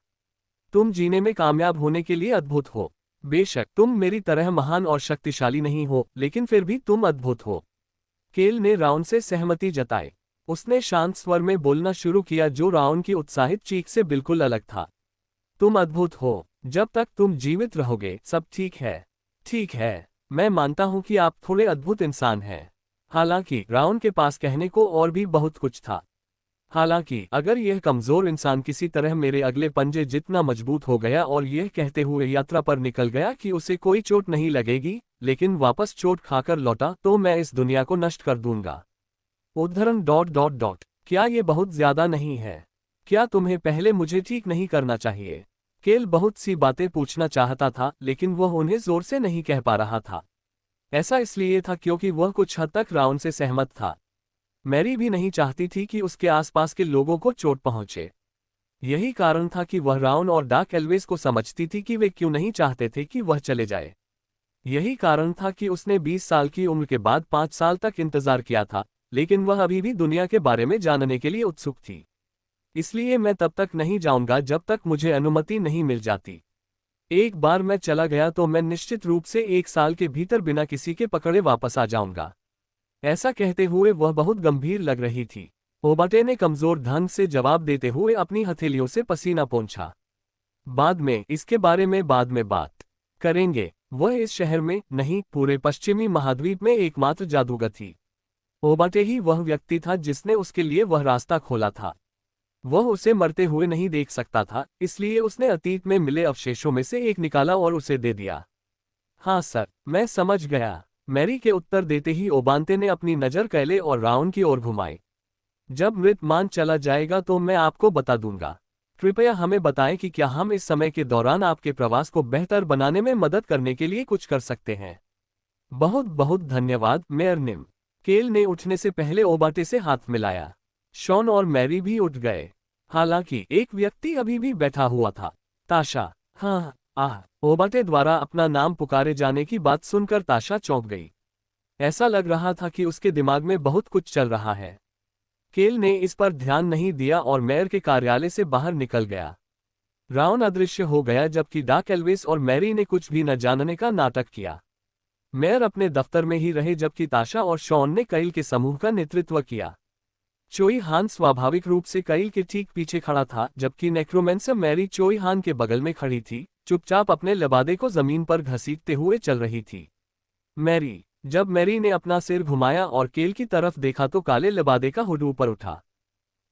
S1: तुम जीने में कामयाब होने के लिए अद्भुत हो। बेशक तुम मेरी तरह महान और शक्तिशाली नहीं हो, लेकिन फिर भी तुम अद्भुत हो। केल ने राउंड से सहमति जताई। उसने शांत स्वर में बोलना शुरू किया जो राउंड की उत्साहित चीख से बिल्कुल अलग था। तुम अद्भुत हो। जब तक तुम जीवित रहोगे सब ठीक है। ठीक है, मैं मानता हूं कि आप थोड़े अद्भुत इंसान हैं। हालांकि राउंड के पास कहने को और भी बहुत कुछ था। हालांकि अगर यह कमजोर इंसान किसी तरह मेरे अगले पंजे जितना मजबूत हो गया और यह कहते हुए यात्रा पर निकल गया कि उसे कोई चोट नहीं लगेगी, लेकिन वापस चोट खाकर लौटा, तो मैं इस दुनिया को नष्ट कर दूंगा। उद्धरण। क्या ये बहुत ज्यादा नहीं है? क्या तुम्हें पहले मुझे ठीक नहीं करना चाहिए? केल बहुत सी बातें पूछना चाहता था, लेकिन वह उन्हें जोर से नहीं कह पा रहा था। ऐसा इसलिए था क्योंकि वह कुछ हद तक राउन से सहमत था। मैरी भी नहीं चाहती थी कि उसके आसपास के लोगों को चोट पहुंचे। यही कारण था कि वह राउन और डार्क एल्वेस को समझती थी कि वे क्यों नहीं चाहते थे कि वह चले जाए। यही कारण था कि उसने 20 साल की उम्र के बाद 5 साल तक इंतजार किया था, लेकिन वह अभी भी दुनिया के बारे में जानने के लिए उत्सुक थी। इसलिए मैं तब तक नहीं जाऊंगा जब तक मुझे अनुमति नहीं मिल जाती। एक बार मैं चला गया तो मैं निश्चित रूप से 1 साल के भीतर बिना किसी के पकड़े वापस आ जाऊंगा। ऐसा कहते हुए वह बहुत गंभीर लग रही थी। ओबाटे ने कमजोर ढंग से जवाब देते हुए अपनी हथेलियों से पसीना पोंछा। बाद में, इसके बारे में बाद में बात करेंगे। वह इस शहर में नहीं, पूरे पश्चिमी महाद्वीप में एकमात्र जादूगर थी। ओबाटे ही वह व्यक्ति था जिसने उसके लिए वह रास्ता खोला था। वह उसे मरते हुए नहीं देख सकता था, इसलिए उसने अतीत में मिले अवशेषों में से एक निकाला और उसे दे दिया। हाँ सर, मैं समझ गया। मैरी के उत्तर देते ही ओबांते ने अपनी नज़र कैले और राउन की ओर घुमाई। जब मृत मान चला जाएगा तो मैं आपको बता दूंगा। कृपया हमें बताएं कि क्या हम इस समय के दौरान आपके प्रवास को बेहतर बनाने में मदद करने के लिए कुछ कर सकते हैं। बहुत बहुत धन्यवाद मेयर निम। केल ने उठने से पहले ओबाटे से हाथ मिलाया। शॉन और मैरी भी उठ गए। हालांकि एक व्यक्ति अभी भी बैठा हुआ था। ताशा। हाँ, ओबाटे द्वारा अपना नाम पुकारे जाने की बात सुनकर ताशा चौंक गई। ऐसा लग रहा था कि उसके दिमाग में बहुत कुछ चल रहा है। केल ने इस पर ध्यान नहीं दिया और मेयर के कार्यालय से बाहर निकल गया। राउन अदृश्य हो गया जबकि डार्क एल्विस और मैरी ने कुछ भी न जानने का नाटक किया। मेयर अपने दफ्तर में ही रहे जबकि ताशा और शॉन ने कैल के समूह का नेतृत्व किया। चोई हान स्वाभाविक रूप से कैल के ठीक पीछे खड़ा था, जबकि नेक्रोमेंसर मैरी चोई हान के बगल में खड़ी थी, चुपचाप अपने लबादे को जमीन पर घसीटते हुए चल रही थी। मैरी। जब मैरी ने अपना सिर घुमाया और केल की तरफ देखा तो काले लबादे का हुड ऊपर उठा।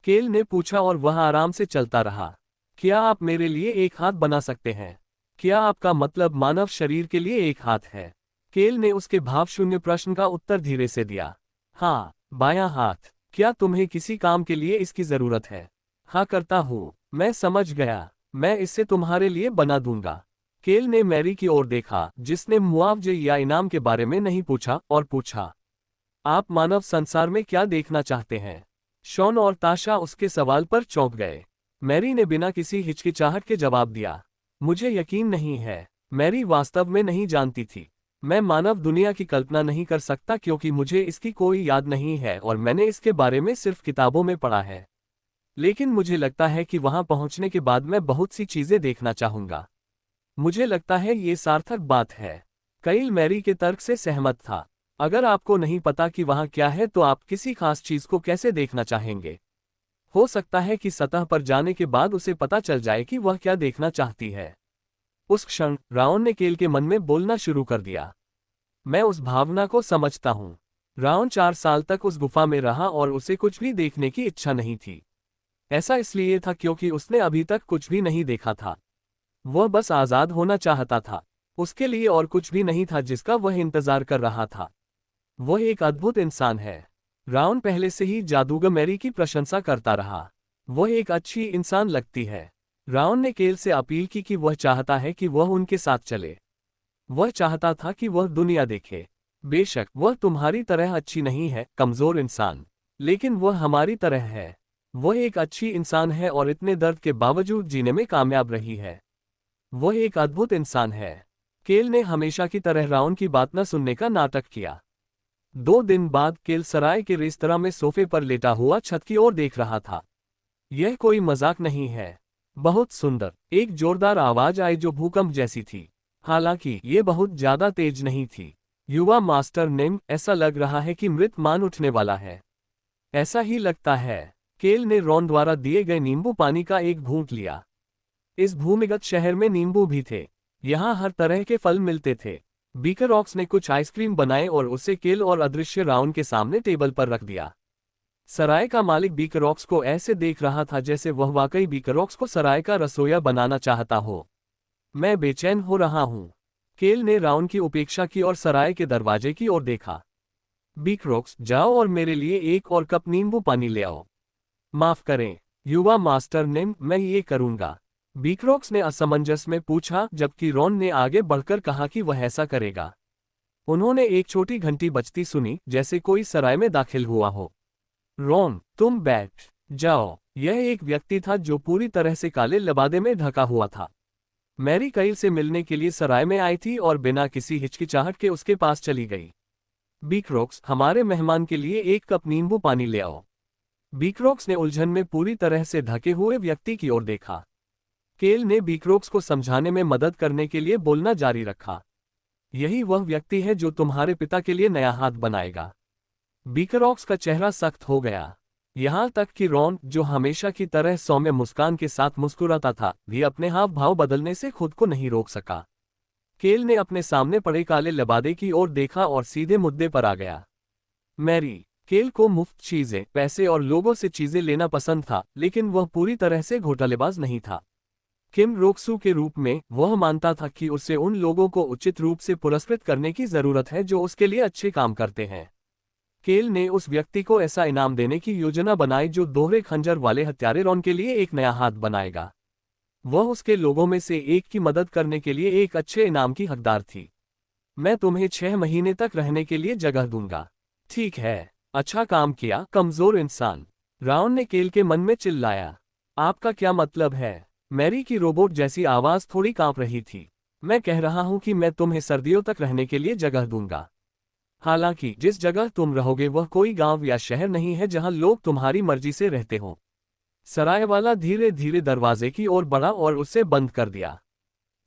S1: केल ने पूछा और वह आराम से चलता रहा। क्या आप मेरे लिए एक हाथ बना सकते हैं? क्या आपका मतलब मानव शरीर के लिए एक हाथ है? केल ने उसके भावशून्य प्रश्न का उत्तर धीरे से दिया। हाँ, बायां हाथ। क्या तुम्हें किसी काम के लिए इसकी जरूरत है? हाँ करता हूँ। मैं समझ गया। मैं इसे तुम्हारे लिए बना दूंगा। केल ने मैरी की ओर देखा, जिसने मुआवजे या इनाम के बारे में नहीं पूछा, और पूछा, आप मानव संसार में क्या देखना चाहते हैं? शॉन और ताशा उसके सवाल पर चौंक गए। मैरी ने बिना किसी हिचकिचाहट के जवाब दिया, मुझे यकीन नहीं है। मैरी वास्तव में नहीं जानती थी। मैं मानव दुनिया की कल्पना नहीं कर सकता क्योंकि मुझे इसकी कोई याद नहीं है और मैंने इसके बारे में सिर्फ किताबों में पढ़ा है। लेकिन मुझे लगता है कि वहां पहुंचने के बाद मैं बहुत सी चीजें देखना चाहूंगा। मुझे लगता है ये सार्थक बात है। कैल मैरी के तर्क से सहमत था। अगर आपको नहीं पता कि वहां क्या है तो आप किसी खास चीज को कैसे देखना चाहेंगे? हो सकता है कि सतह पर जाने के बाद उसे पता चल जाए कि वह क्या देखना चाहती है। उस क्षण राउन ने केल के मन में बोलना शुरू कर दिया। मैं उस भावना को समझता हूं। राउन 4 साल तक उस गुफा में रहा और उसे कुछ भी देखने की इच्छा नहीं थी। ऐसा इसलिए था क्योंकि उसने अभी तक कुछ भी नहीं देखा था। वह बस आजाद होना चाहता था। उसके लिए और कुछ भी नहीं था जिसका वह इंतजार कर रहा था। वह एक अद्भुत इंसान है। राउन पहले से ही जादूगर मैरी की प्रशंसा करता रहा। वह एक अच्छी इंसान लगती है। राउन ने केल से अपील की कि वह चाहता है कि वह उनके साथ चले। वह चाहता था कि वह दुनिया देखे। बेशक वह तुम्हारी तरह अच्छी नहीं है, कमजोर इंसान, लेकिन वह हमारी तरह है। वह एक अच्छी इंसान है और इतने दर्द के बावजूद जीने में कामयाब रही है। वह एक अद्भुत इंसान है। केल ने हमेशा की तरह राउन की बात न सुनने का नाटक किया। 2 दिन बाद केल सराय के रेस्तरां में सोफे पर लेटा हुआ छत की ओर देख रहा था। यह कोई मजाक नहीं है। बहुत सुंदर। एक जोरदार आवाज आई जो भूकंप जैसी थी। हालांकि ये बहुत ज्यादा तेज नहीं थी। युवा मास्टर निम, ऐसा लग रहा है कि मृत मान उठने वाला है। ऐसा ही लगता है। केल ने रॉन द्वारा दिए गए नींबू पानी का एक घूंट लिया। इस भूमिगत शहर में नींबू भी थे। यहाँ हर तरह के फल मिलते थे। बीकर ऑक्स ने कुछ आइसक्रीम बनाए और उसे केल और अदृश्य राउन के सामने टेबल पर रख दिया। सराय का मालिक बीकरॉक्स को ऐसे देख रहा था जैसे वह वाकई बीकरॉक्स को सराय का रसोइया बनाना चाहता हो। मैं बेचैन हो रहा हूँ। केल ने राउन की उपेक्षा की और सराय के दरवाजे की ओर देखा। बीकरॉक्स, जाओ और मेरे लिए एक और कप नींबू पानी ले आओ। माफ करें युवा मास्टर निम, मैं ये करूंगा। बीकरॉक्स ने असमंजस में पूछा, जबकि रॉन ने आगे बढ़कर कहा कि वह ऐसा करेगा। उन्होंने एक छोटी घंटी बजती सुनी, जैसे कोई सराय में दाखिल हुआ हो। रॉन, तुम बैठ जाओ। यह एक व्यक्ति था जो पूरी तरह से काले लबादे में ढका हुआ था। मैरी कईल से मिलने के लिए सराय में आई थी और बिना किसी हिचकिचाहट के उसके पास चली गई। बीकरॉक्स, हमारे मेहमान के लिए एक कप नींबू पानी ले आओ। बीकरॉक्स ने उलझन में पूरी तरह से ढके हुए व्यक्ति की ओर देखा। केल ने बीकरॉक्स को समझाने में मदद करने के लिए बोलना जारी रखा। यही वह व्यक्ति है जो तुम्हारे पिता के लिए नया हाथ बनाएगा। बीकरॉक्स का चेहरा सख्त हो गया। यहां तक कि रॉन, जो हमेशा की तरह सौम्य मुस्कान के साथ मुस्कुराता था, भी अपने हाव भाव बदलने से खुद को नहीं रोक सका। केल ने अपने सामने पड़े काले लबादे की ओर देखा और सीधे मुद्दे पर आ गया। मैरी। केल को मुफ्त चीजें, पैसे और लोगों से चीजें लेना पसंद था, लेकिन वह पूरी तरह से घोटालेबाज नहीं था। किम रोक्सू के रूप में वह मानता था कि उसे उन लोगों को उचित रूप से पुरस्कृत करने की जरूरत है जो उसके लिए अच्छे काम करते हैं। केल ने उस व्यक्ति को ऐसा इनाम देने की योजना बनाई जो दोहरे खंजर वाले हत्यारे रॉन के लिए एक नया हाथ बनाएगा। वह उसके लोगों में से एक की मदद करने के लिए एक अच्छे इनाम की हकदार थी। मैं तुम्हें 6 महीने तक रहने के लिए जगह दूंगा। ठीक है, अच्छा काम किया कमजोर इंसान। राउन ने केल के मन में चिल्लाया। आपका क्या मतलब है? मैरी की रोबोट जैसी आवाज थोड़ी कांप रही थी। मैं कह रहा हूं कि मैं तुम्हें सर्दियों तक रहने के लिए जगह दूंगा। हालांकि जिस जगह तुम रहोगे वह कोई गांव या शहर नहीं है जहां लोग तुम्हारी मर्जी से रहते हों। सरायवाला धीरे धीरे दरवाजे की ओर बढ़ा और उसे बंद कर दिया।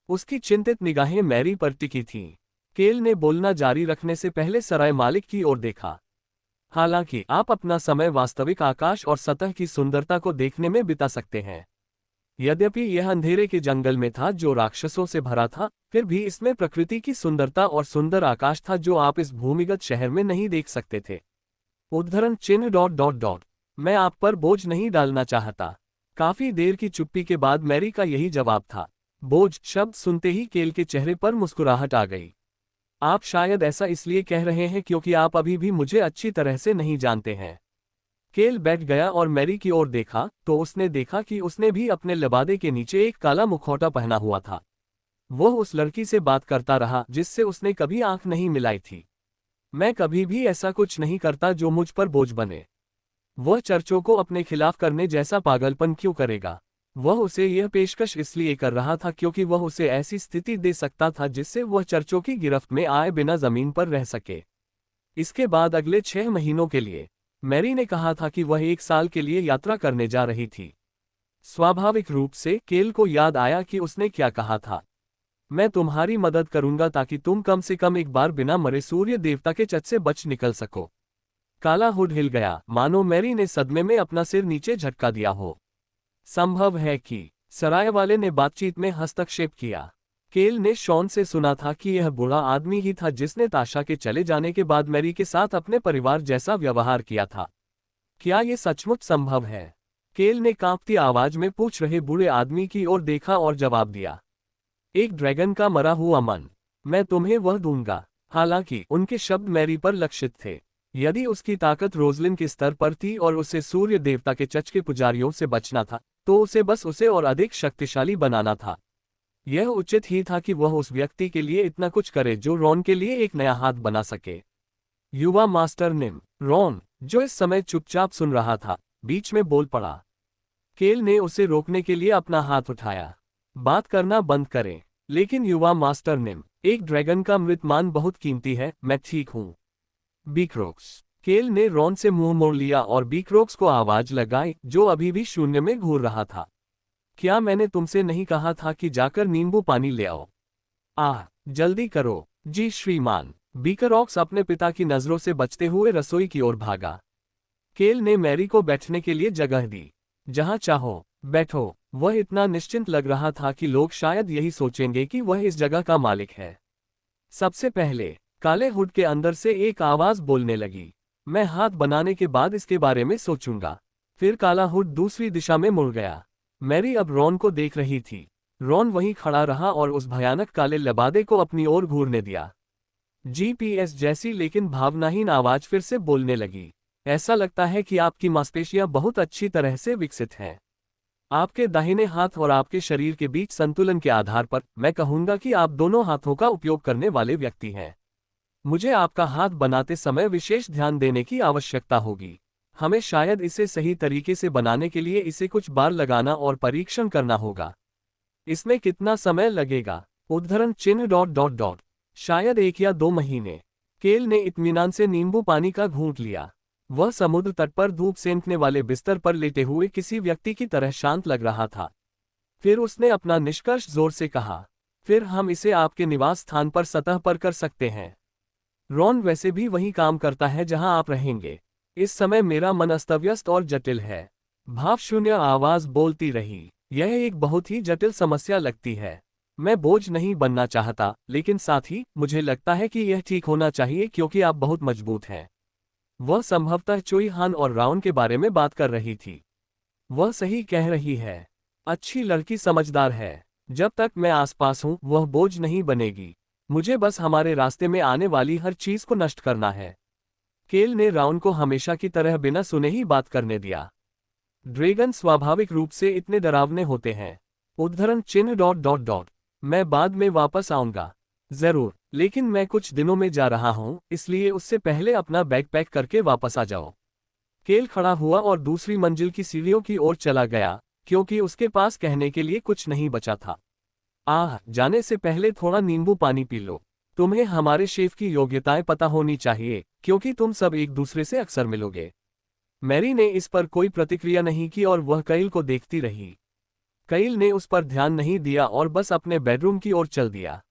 S1: उसकी चिंतित निगाहें मैरी पर टिकी थीं। केल ने बोलना जारी रखने से पहले सराय मालिक की ओर देखा। हालांकि आप अपना समय वास्तविक आकाश और सतह की सुंदरता को देखने में बिता सकते हैं। यद्यपि यह अंधेरे के जंगल में था जो राक्षसों से भरा था, फिर भी इसमें प्रकृति की सुंदरता और सुंदर आकाश था जो आप इस भूमिगत शहर में नहीं देख सकते थे। उद्धरण चिन्ह ... मैं आप पर बोझ नहीं डालना चाहता। काफी देर की चुप्पी के बाद मैरी का यही जवाब था। बोझ शब्द सुनते ही केल के चेहरे पर मुस्कुराहट आ गई। आप शायद ऐसा इसलिए कह रहे हैं क्योंकि आप अभी भी मुझे अच्छी तरह से नहीं जानते हैं। केल बैठ गया और मैरी की ओर देखा तो उसने देखा कि उसने भी अपने लबादे के नीचे एक काला मुखौटा पहना हुआ था। वह उस लड़की से बात करता रहा जिससे उसने कभी आंख नहीं मिलाई थी। मैं कभी भी ऐसा कुछ नहीं करता जो मुझ पर बोझ बने। वह चर्चों को अपने खिलाफ करने जैसा पागलपन क्यों करेगा? वह उसे यह पेशकश इसलिए कर रहा था क्योंकि वह उसे ऐसी स्थिति दे सकता था जिससे वह चर्चों की गिरफ्त में आए बिना जमीन पर रह सके। इसके बाद अगले 6 महीनों के लिए मैरी ने कहा था कि वह 1 साल के लिए यात्रा करने जा रही थी। स्वाभाविक रूप से केल को याद आया कि उसने क्या कहा था। मैं तुम्हारी मदद करूंगा ताकि तुम कम से कम एक बार बिना मरे सूर्य देवता के चट से बच निकल सको। काला हुड हिल गया, मानो मैरी ने सदमे में अपना सिर नीचे झटका दिया हो। संभव है कि सराय वाले ने बातचीत में हस्तक्षेप किया। केल ने शॉन से सुना था कि यह बूढ़ा आदमी ही था जिसने ताशा के चले जाने के बाद मैरी के साथ अपने परिवार जैसा व्यवहार किया था। क्या यह सचमुच संभव है? केल ने कांपती आवाज में पूछ रहे बूढ़े आदमी की ओर देखा और जवाब दिया। एक ड्रैगन का मरा हुआ मन। मैं तुम्हें वह दूंगा। हालांकि उनके शब्द मैरी पर लक्षित थे। यदि उसकी ताकत रोजलिन के स्तर पर थी और उसे सूर्य देवता के चच के पुजारियों से बचना था, तो उसे बस उसे और अधिक शक्तिशाली बनाना था। यह उचित ही था कि वह उस व्यक्ति के लिए इतना कुछ करे जो रॉन के लिए एक नया हाथ बना सके। युवा मास्टर निम। रॉन, जो इस समय चुपचाप सुन रहा था, बीच में बोल पड़ा। केल ने उसे रोकने के लिए अपना हाथ उठाया। बात करना बंद करें। लेकिन युवा मास्टर निम, एक ड्रैगन का मृत मान बहुत कीमती है। मैं ठीक हूं। बीकरॉक्स। केल ने रॉन से मुंह मोड़ लिया और बीकरॉक्स को आवाज लगाई, जो अभी भी शून्य में घूर रहा था। क्या मैंने तुमसे नहीं कहा था कि जाकर नींबू पानी ले आओ? जल्दी करो। जी श्रीमान। बीकरॉक्स अपने पिता की नजरों से बचते हुए रसोई की ओर भागा। केल ने मैरी को बैठने के लिए जगह दी। जहां चाहो बैठो। वह इतना निश्चिंत लग रहा था कि लोग शायद यही सोचेंगे कि वह इस जगह का मालिक है। सबसे पहले काले हुड के अंदर से एक आवाज बोलने लगी। मैं हाथ बनाने के बाद इसके बारे में सोचूंगा। फिर काला हुड दूसरी दिशा में मुड़ गया। मैरी अब रॉन को देख रही थी। रॉन वहीं खड़ा रहा और उस भयानक काले लबादे को अपनी ओर घूरने दिया। जीपीएस जैसी लेकिन भावनाहीन आवाज फिर से बोलने लगी। ऐसा लगता है कि आपकी मांसपेशियां बहुत अच्छी तरह से विकसित हैं। आपके दाहिने हाथ और आपके शरीर के बीच संतुलन के आधार पर मैं कहूंगा कि आप दोनों हाथों का उपयोग करने वाले व्यक्ति हैं। मुझे आपका हाथ बनाते समय विशेष ध्यान देने की आवश्यकता होगी। हमें शायद इसे सही तरीके से बनाने के लिए इसे कुछ बार लगाना और परीक्षण करना होगा। इसमें कितना समय लगेगा? उद्धरण चिन्ह ... शायद 1 या 2 महीने। केल ने इत्मीनान से नींबू पानी का घूंट लिया। वह समुद्र तट पर धूप सेंकने वाले बिस्तर पर लेटे हुए किसी व्यक्ति की तरह शांत लग रहा था। फिर उसने अपना निष्कर्ष जोर से कहा, फिर हम इसे आपके निवास स्थान पर सतह पर कर सकते हैं। रॉन वैसे भी वही काम करता है जहां आप रहेंगे। इस समय मेरा मन अस्तव्यस्त और जटिल है। भावशून्य आवाज बोलती रही। यह एक बहुत ही जटिल समस्या लगती है। मैं बोझ नहीं बनना चाहता, लेकिन साथ ही मुझे लगता है कि यह ठीक होना चाहिए क्योंकि आप बहुत मजबूत हैं। वह संभवतः चोई हान और राउन के बारे में बात कर रही थी। वह सही कह रही है। अच्छी लड़की समझदार है। जब तक मैं आसपास हूं, वह बोझ नहीं बनेगी। मुझे बस हमारे रास्ते में आने वाली हर चीज को नष्ट करना है। केल ने राउन को हमेशा की तरह बिना सुने ही बात करने दिया। ड्रैगन स्वाभाविक रूप से इतने डरावने होते हैं। उद्धरण चिन्ह ... मैं बाद में वापस आऊंगा। जरूर, लेकिन मैं कुछ दिनों में जा रहा हूं, इसलिए उससे पहले अपना बैग पैक करके वापस आ जाओ। केल खड़ा हुआ और दूसरी मंजिल की सीढ़ियों की ओर चला गया, क्योंकि उसके पास कहने के लिए कुछ नहीं बचा था। जाने से पहले थोड़ा नींबू पानी पी लो। तुम्हें हमारे शेफ की योग्यताएं पता होनी चाहिए, क्योंकि तुम सब एक दूसरे से अक्सर मिलोगे। मैरी ने इस पर कोई प्रतिक्रिया नहीं की और वह कईल को देखती रही। कईल ने उस पर ध्यान नहीं दिया और बस अपने बेडरूम की ओर चल दिया।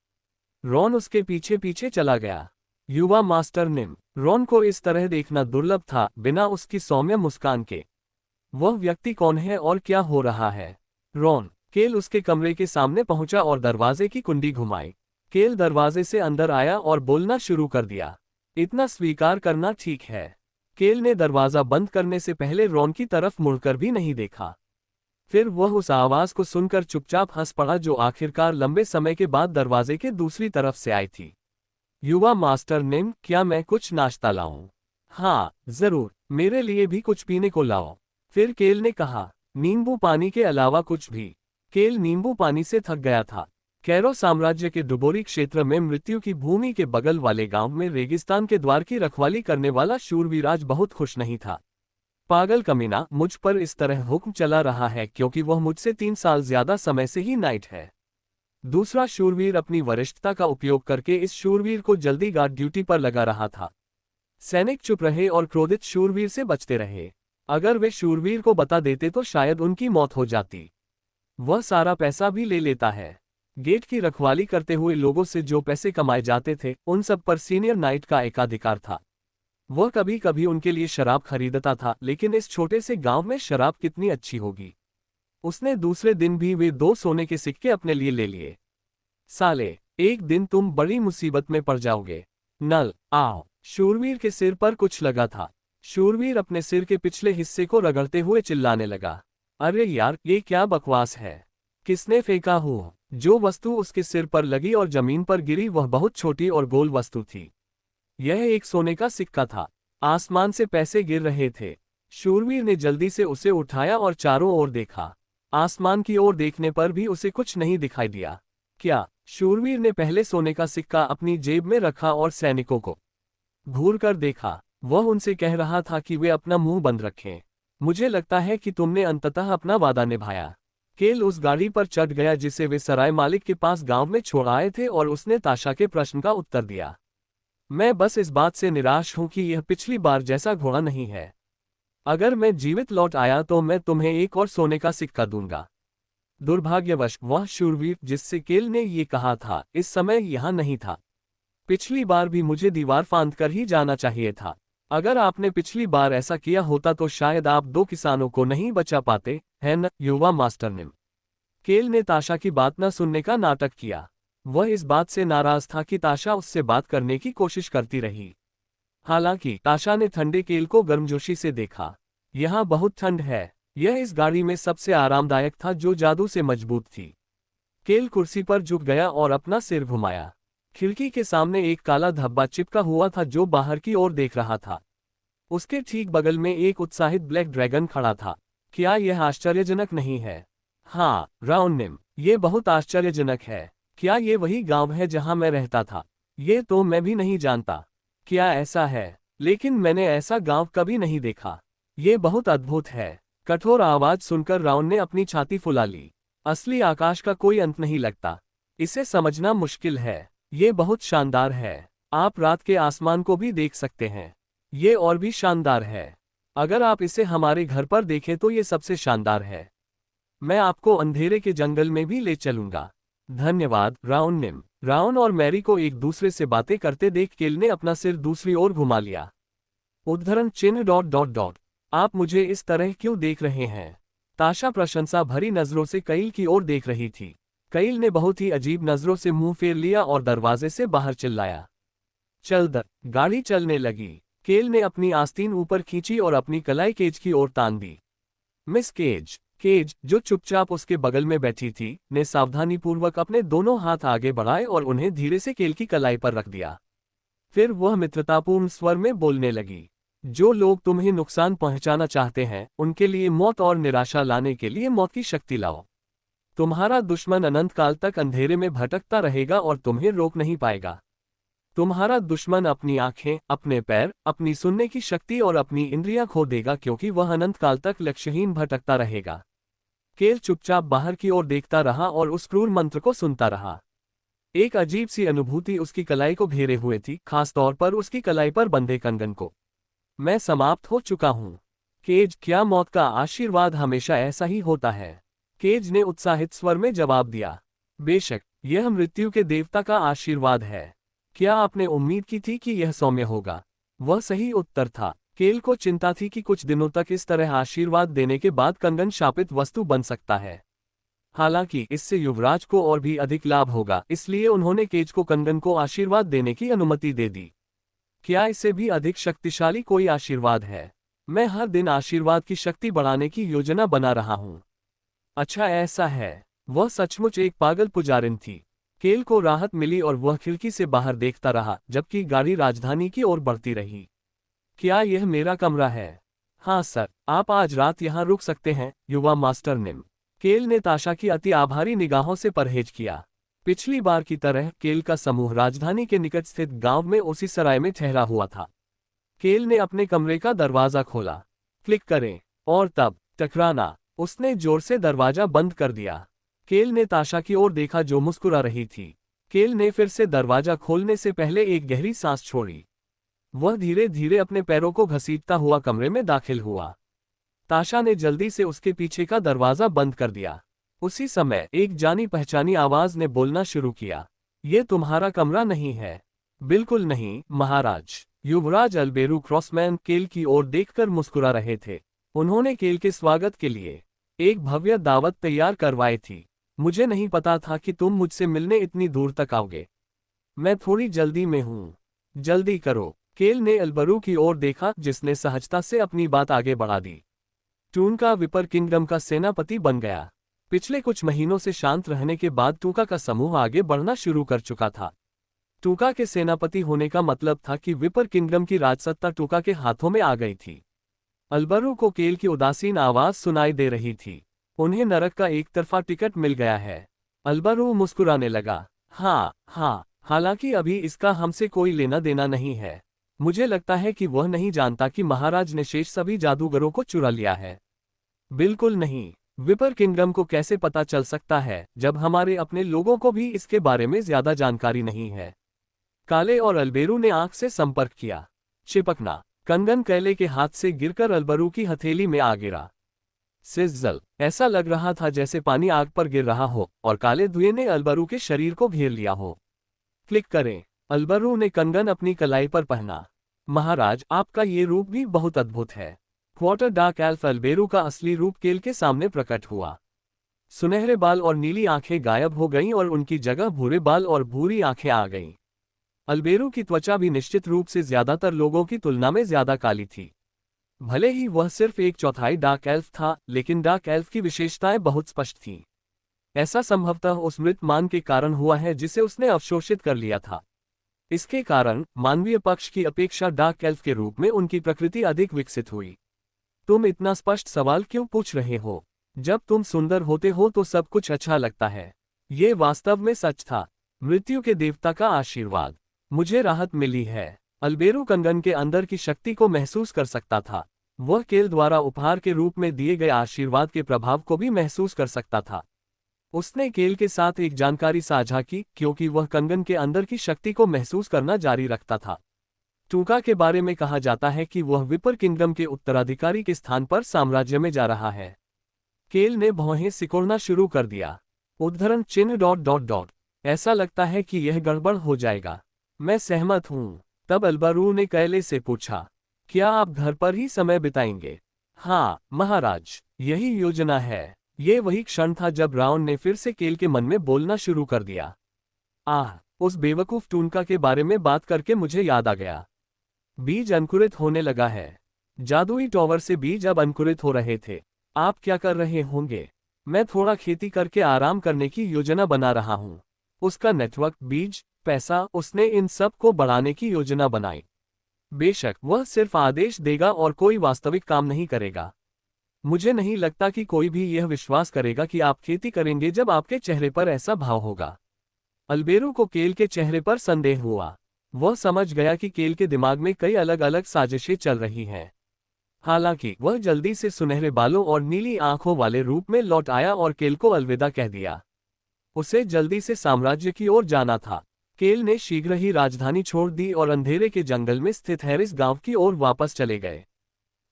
S1: रॉन उसके पीछे पीछे चला गया। युवा मास्टर निम। रॉन को इस तरह देखना दुर्लभ था, बिना उसकी सौम्य मुस्कान के। वह व्यक्ति कौन है और क्या हो रहा है? रॉन। केल उसके कमरे के सामने पहुंचा और दरवाजे की कुंडी घुमाई। केल दरवाजे से अंदर आया और बोलना शुरू कर दिया। इतना स्वीकार करना ठीक है। केल ने दरवाजा बंद करने से पहले रॉन की तरफ मुड़कर भी नहीं देखा। फिर वह उस आवाज को सुनकर चुपचाप हंस पड़ा जो आखिरकार लंबे समय के बाद दरवाजे के दूसरी तरफ से आई थी। युवा मास्टर निम, क्या मैं कुछ नाश्ता लाऊं? हाँ, जरूर, मेरे लिए भी कुछ पीने को लाओ। फिर केल ने कहा, नींबू पानी के अलावा कुछ भी। केल नींबू पानी से थक गया था। कैरो साम्राज्य के डुबोरी क्षेत्र में मृत्यु की भूमि के बगल वाले गांव में रेगिस्तान के द्वार की रखवाली करने वाला शूरवीराज बहुत खुश नहीं था। पागल कमीना मुझ पर इस तरह हुक्म चला रहा है क्योंकि वह मुझसे 3 साल ज्यादा समय से ही नाइट है। दूसरा शूरवीर अपनी वरिष्ठता का उपयोग करके इस शूरवीर को जल्दी गार्ड ड्यूटी पर लगा रहा था। सैनिक चुप रहे और क्रोधित शूरवीर से बचते रहे। अगर वे शूरवीर को बता देते तो शायद उनकी मौत हो जाती। वह सारा पैसा भी ले लेता है। गेट की रखवाली करते हुए लोगों से जो पैसे कमाए जाते थे, उन सब पर सीनियर नाइट का एकाधिकार था। वह कभी कभी उनके लिए शराब खरीदता था, लेकिन इस छोटे से गांव में शराब कितनी अच्छी होगी। उसने दूसरे दिन भी वे 2 सोने के सिक्के अपने लिए ले लिए। साले, एक दिन तुम बड़ी मुसीबत में पड़ जाओगे। नल, आओ। शूरवीर के सिर पर कुछ लगा था। शूरवीर अपने सिर के पिछले हिस्से को रगड़ते हुए चिल्लाने लगा, अरे यार, ये क्या बकवास है? किसने फेंका हो? जो वस्तु उसके सिर पर लगी और जमीन पर गिरी वह बहुत छोटी और गोल वस्तु थी। यह एक सोने का सिक्का था। आसमान से पैसे गिर रहे थे। शूरवीर ने जल्दी से उसे उठाया और चारों ओर देखा। आसमान की ओर देखने पर भी उसे कुछ नहीं दिखाई दिया। क्या? शूरवीर ने पहले सोने का सिक्का अपनी जेब में रखा और सैनिकों को घूर कर देखा। वह उनसे कह रहा था कि वे अपना मुंह बंद रखें। मुझे लगता है कि तुमने अंततः अपना वादा निभाया। केल उस गाड़ी पर चढ़ गया जिसे वे सराय मालिक के पास गांव में छोड़ आए थे और उसने ताशा के प्रश्न का उत्तर दिया। मैं बस इस बात से निराश हूं कि यह पिछली बार जैसा घोड़ा नहीं है। अगर मैं जीवित लौट आया तो मैं तुम्हें एक और सोने का सिक्का दूंगा। दुर्भाग्यवश वह शूरवीर जिससे केल ने ये कहा था, इस समय यहाँ नहीं था। पिछली बार भी मुझे दीवार फांद कर ही जाना चाहिए था। अगर आपने पिछली बार ऐसा किया होता तो शायद आप 2 किसानों को नहीं बचा पाते, है न, युवा मास्टर ने? केल ने ताशा की बात न सुनने का नाटक किया। वह इस बात से नाराज था कि ताशा उससे बात करने की कोशिश करती रही। हालांकि ताशा ने ठंडे केल को गर्मजोशी से देखा। यहाँ बहुत ठंड है। यह इस गाड़ी में सबसे आरामदायक था जो जादू से मजबूत थी। केल कुर्सी पर झुक गया और अपना सिर घुमाया। खिड़की के सामने एक काला धब्बा चिपका हुआ था जो बाहर की ओर देख रहा था। उसके ठीक बगल में एक उत्साहित ब्लैक ड्रैगन खड़ा था। क्या यह आश्चर्यजनक नहीं है? हाँ, राउंडनिम, ये बहुत आश्चर्यजनक है। क्या ये वही गांव है जहां मैं रहता था? ये तो मैं भी नहीं जानता। क्या ऐसा है? लेकिन मैंने ऐसा गांव कभी नहीं देखा। ये बहुत अद्भुत है। कठोर आवाज सुनकर राउंड ने अपनी छाती फुला ली। असली आकाश का कोई अंत नहीं लगता। इसे समझना मुश्किल है। ये बहुत शानदार है। आप रात के आसमान को भी देख सकते हैं। ये और भी शानदार है। अगर आप इसे हमारे घर पर देखें तो ये सबसे शानदार है। मैं आपको अंधेरे के जंगल में भी ले चलूंगा। धन्यवाद, राउंडनिम। राउंड और मैरी को एक दूसरे से बातें करते देख केल ने अपना सिर दूसरी ओर घुमा लिया। उद्धरण चिन्ह ... आप मुझे इस तरह क्यों देख रहे हैं? ताशा प्रशंसा भरी नजरों से कईल की ओर देख रही थी। कईल ने बहुत ही अजीब नजरों से मुंह फेर लिया और दरवाजे से बाहर चिल्लाया, चल दर। गाड़ी चलने लगी। केल ने अपनी आस्तीन ऊपर खींची और अपनी कलाई केज की ओर तान दी। Miss cage. केज, जो चुपचाप उसके बगल में बैठी थी, ने सावधानीपूर्वक अपने दोनों हाथ आगे बढ़ाए और उन्हें धीरे से केल की कलाई पर रख दिया। फिर वह मित्रतापूर्ण स्वर में बोलने लगी, जो लोग तुम्हें नुकसान पहुंचाना चाहते हैं, उनके लिए मौत और निराशा लाने के लिए मौत की शक्ति लाओ। तुम्हारा दुश्मन अनंत काल तक अंधेरे में भटकता रहेगा और तुम्हें रोक नहीं पाएगा। तुम्हारा दुश्मन अपनी आंखें, अपने पैर, अपनी सुनने की शक्ति और अपनी इंद्रियां खो देगा क्योंकि वह अनंत काल तक लक्ष्यहीन भटकता रहेगा। केल चुपचाप बाहर की ओर देखता रहा और उस क्रूर मंत्र को सुनता रहा। एक अजीब सी अनुभूति उसकी कलाई को घेरे हुए थी, खासतौर पर उसकी कलाई पर बंधे कंगन को। मैं समाप्त हो चुका हूं। केज, क्या मौत का आशीर्वाद हमेशा ऐसा ही होता है? केज ने उत्साहित स्वर में जवाब दिया, बेशक, यह मृत्यु के देवता का आशीर्वाद है। क्या आपने उम्मीद की थी कि यह सौम्य होगा? वह सही उत्तर था। केल को चिंता थी कि कुछ दिनों तक इस तरह आशीर्वाद देने के बाद कंगन शापित वस्तु बन सकता है। हालांकि इससे युवराज को और भी अधिक लाभ होगा, इसलिए उन्होंने केज को कंगन को आशीर्वाद देने की अनुमति दे दी। क्या इससे भी अधिक शक्तिशाली कोई आशीर्वाद है? मैं हर दिन आशीर्वाद की शक्ति बढ़ाने की योजना बना रहा हूं। अच्छा, ऐसा है। वह सचमुच एक पागल पुजारिन थी। केल को राहत मिली और वह खिड़की से बाहर देखता रहा जबकि गाड़ी राजधानी की ओर बढ़ती रही। क्या यह मेरा कमरा है? हाँ सर, आप आज रात यहाँ रुक सकते हैं, युवा मास्टर निम। केल ने ताशा की अति आभारी निगाहों से परहेज किया। पिछली बार की तरह केल का समूह राजधानी के निकट स्थित गांव में उसी सराय में ठहरा हुआ था। केल ने अपने कमरे का दरवाजा खोला। क्लिक करें और तब टकराना। उसने जोर से दरवाजा बंद कर दिया। केल ने ताशा की ओर देखा जो मुस्कुरा रही थी। केल ने फिर से दरवाजा खोलने से पहले एक गहरी सांस छोड़ी। वह धीरे धीरे अपने पैरों को घसीटता हुआ कमरे में दाखिल हुआ। ताशा ने जल्दी से उसके पीछे का दरवाजा बंद कर दिया। उसी समय एक जानी पहचानी आवाज ने बोलना शुरू किया, ये तुम्हारा कमरा नहीं है। बिल्कुल नहीं, महाराज। युवराज अल्बेरू क्रॉसमैन केल की ओर देखकर मुस्कुरा रहे थे। उन्होंने केल के स्वागत के लिए एक भव्य दावत तैयार करवाई थी। मुझे नहीं पता था कि तुम मुझसे मिलने इतनी दूर तक आओगे। मैं थोड़ी जल्दी में हूँ। जल्दी करो। केल ने अल्बेरू की ओर देखा जिसने सहजता से अपनी बात आगे बढ़ा दी। टूका विपर किंगडम का सेनापति बन गया। पिछले कुछ महीनों से शांत रहने के बाद टूका का समूह आगे बढ़ना शुरू कर चुका था। टूका के सेनापति होने का मतलब था कि विपर किंगडम की राजसत्ता टूका के हाथों में आ गई थी। अल्बेरू को केल की उदासीन आवाज सुनाई दे रही थी, उन्हें नरक का एक तरफा टिकट मिल गया है। अल्बेरू मुस्कुराने लगा, हाँ, हालांकि अभी इसका हमसे कोई लेना देना नहीं है। मुझे लगता है कि वह नहीं जानता कि महाराज ने शेष सभी जादूगरों को चुरा लिया है। बिल्कुल नहीं। विपर किंगडम को कैसे पता चल सकता है जब हमारे अपने लोगों को भी इसके बारे में ज्यादा जानकारी नहीं है। काले और अल्बेरू ने आंख से संपर्क किया। चिपकना। कंगन कैले के हाथ से गिरकर अल्बेरू की हथेली में आ गिरा। सिज्जल। ऐसा लग रहा था जैसे पानी आग पर गिर रहा हो और काले धुएं ने अल्बेरू के शरीर को घेर लिया हो। क्लिक करें। अल्बेरू ने कंगन अपनी कलाई पर पहना। महाराज, आपका ये रूप भी बहुत अद्भुत है। क्वार्टर डार्क एल्फ अल्बेरू का असली रूप केल के सामने प्रकट हुआ। सुनहरे बाल और नीली आंखें गायब हो गईं और उनकी जगह भूरे बाल और भूरी आंखें आ गईं। अल्बेरो की त्वचा भी निश्चित रूप से ज्यादातर लोगों की तुलना में ज्यादा काली थी। भले ही वह सिर्फ एक चौथाई डार्क एल्फ था, लेकिन डार्क एल्फ की विशेषताएं बहुत स्पष्ट थीं। ऐसा संभवतः उस मृत मान के कारण हुआ है जिसे उसने अवशोषित कर लिया था। इसके कारण मानवीय पक्ष की अपेक्षा डार्क एल्फ के रूप में उनकी प्रकृति अधिक विकसित हुई। तुम इतना स्पष्ट सवाल क्यों पूछ रहे हो? जब तुम सुंदर होते हो तो सब कुछ अच्छा लगता है। ये वास्तव में सच था। मृत्यु के देवता का आशीर्वाद। मुझे राहत मिली है। अल्बेरो कंगन के अंदर की शक्ति को महसूस कर सकता था। वह केल द्वारा उपहार के रूप में दिए गए आशीर्वाद के प्रभाव को भी महसूस कर सकता था। उसने केल के साथ एक जानकारी साझा की, क्योंकि वह कंगन के अंदर की शक्ति को महसूस करना जारी रखता था। टूका के बारे में कहा जाता है कि वह विपर किंगडम के उत्तराधिकारी के स्थान पर साम्राज्य में जा रहा है। केल ने भौहें सिकोड़ना शुरू कर दिया। उद्धरण चिन्ह ... ऐसा लगता है कि यह गड़बड़ हो जाएगा। मैं सहमत हूँ। तब अल्बरू ने कैले से पूछा, क्या आप घर पर ही समय बिताएंगे? हाँ महाराज, यही योजना है। ये वही क्षण था जब राउन ने फिर से केल के मन में बोलना शुरू कर दिया। उस बेवकूफ टूनका के बारे में बात करके मुझे याद आ गया। बीज अंकुरित होने लगा है। जादुई टॉवर से बीज अब अंकुरित हो रहे थे। आप क्या कर रहे होंगे? मैं थोड़ा खेती करके आराम करने की योजना बना रहा हूँ। उसका नेटवर्क, बीज, पैसा, उसने इन सब को बढ़ाने की योजना बनाई। बेशक वह सिर्फ आदेश देगा और कोई वास्तविक काम नहीं करेगा। मुझे नहीं लगता कि कोई भी यह विश्वास करेगा कि आप खेती करेंगे जब आपके चेहरे पर ऐसा भाव होगा। अल्बेरो को केल के चेहरे पर संदेह हुआ। वह समझ गया कि केल के दिमाग में कई अलग अलग साजिशें चल रही हैं। हालांकि वह जल्दी से सुनहरे बालों और नीली आंखों वाले रूप में लौट आया और केल को अलविदा कह दिया। उसे जल्दी से साम्राज्य की ओर जाना था। केल ने शीघ्र ही राजधानी छोड़ दी और अंधेरे के जंगल में स्थित हैरिस गांव की ओर वापस चले गए।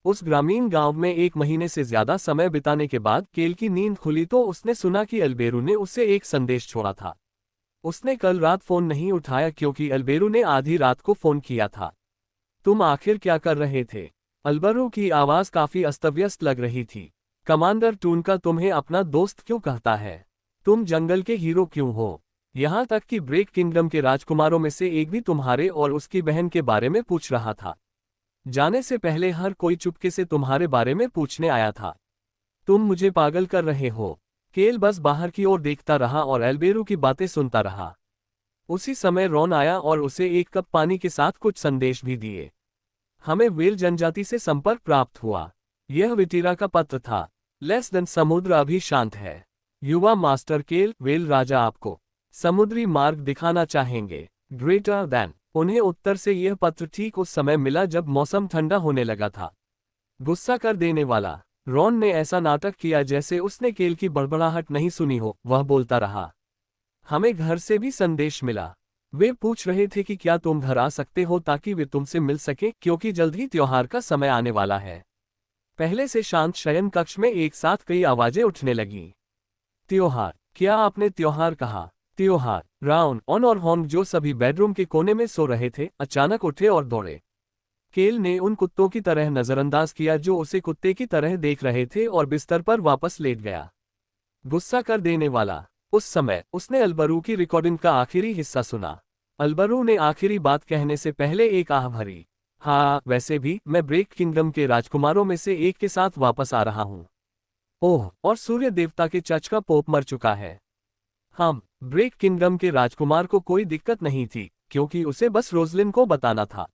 S1: उस ग्रामीण गांव में 1 महीने से ज्यादा समय बिताने के बाद केल की नींद खुली तो उसने सुना कि अल्बेरू ने उसे एक संदेश छोड़ा था। उसने कल रात फोन नहीं उठाया क्योंकि अल्बेरू ने आधी रात को फोन किया था। तुम आखिर क्या कर रहे थे? अल्बेरू की आवाज काफी अस्तव्यस्त लग रही थी। कमांडर टूनका तुम्हें अपना दोस्त क्यों कहता है? तुम जंगल के हीरो क्यों हो? यहाँ तक कि ब्रेक किंगडम के राजकुमारों में से एक भी तुम्हारे और उसकी बहन के बारे में पूछ रहा था। जाने से पहले हर कोई चुपके से तुम्हारे बारे में पूछने आया था। तुम मुझे पागल कर रहे हो। केल बस बाहर की ओर देखता रहा और अल्बेरू की बातें सुनता रहा। उसी समय रॉन आया और उसे एक कप पानी के साथ कुछ संदेश भी दिए। हमें वेल जनजाति से संपर्क प्राप्त हुआ। यह विटीरा का पत्र था। लेस देन समुद्र अभी शांत है। युवा मास्टर केल, वेल राजा आपको समुद्री मार्ग दिखाना चाहेंगे। Greater than. उन्हें उत्तर से यह पत्र ठीक उस समय मिला जब मौसम ठंडा होने लगा था। गुस्सा कर देने वाला। रॉन ने ऐसा नाटक किया जैसे उसने केल की बड़बड़ाहट नहीं सुनी हो। वह बोलता रहा, हमें घर से भी संदेश मिला। वे पूछ रहे थे कि क्या तुम घर आ सकते हो ताकि वे तुमसे मिल सके, क्योंकि जल्द ही त्योहार का समय आने वाला है। पहले से शांत शयन कक्ष में एक साथ कई आवाजें उठने लगीं। त्योहार? क्या आपने त्योहार कहा? त्योहार। राउन, ऑन और हॉन्ग, जो सभी बेडरूम के कोने में सो रहे थे, अचानक उठे और दौड़े। केल ने उन कुत्तों की तरह नजरअंदाज किया जो उसे कुत्ते की तरह देख रहे थे और बिस्तर पर वापस लेट गया। गुस्सा कर देने वाला। उस समय उसने अल्बरू की रिकॉर्डिंग का आखिरी हिस्सा सुना। अल्बरू ने आखिरी बात कहने से पहले एक आह भरी। हाँ, वैसे भी मैं ब्रेक किंगडम के राजकुमारों में से एक के साथ वापस आ रहा हूँ। ओह, और सूर्य देवता के चच का पोप मर चुका है। हम ब्रेक किंगडम के राजकुमार को कोई दिक्कत नहीं थी, क्योंकि उसे बस रोजलिन को बताना था।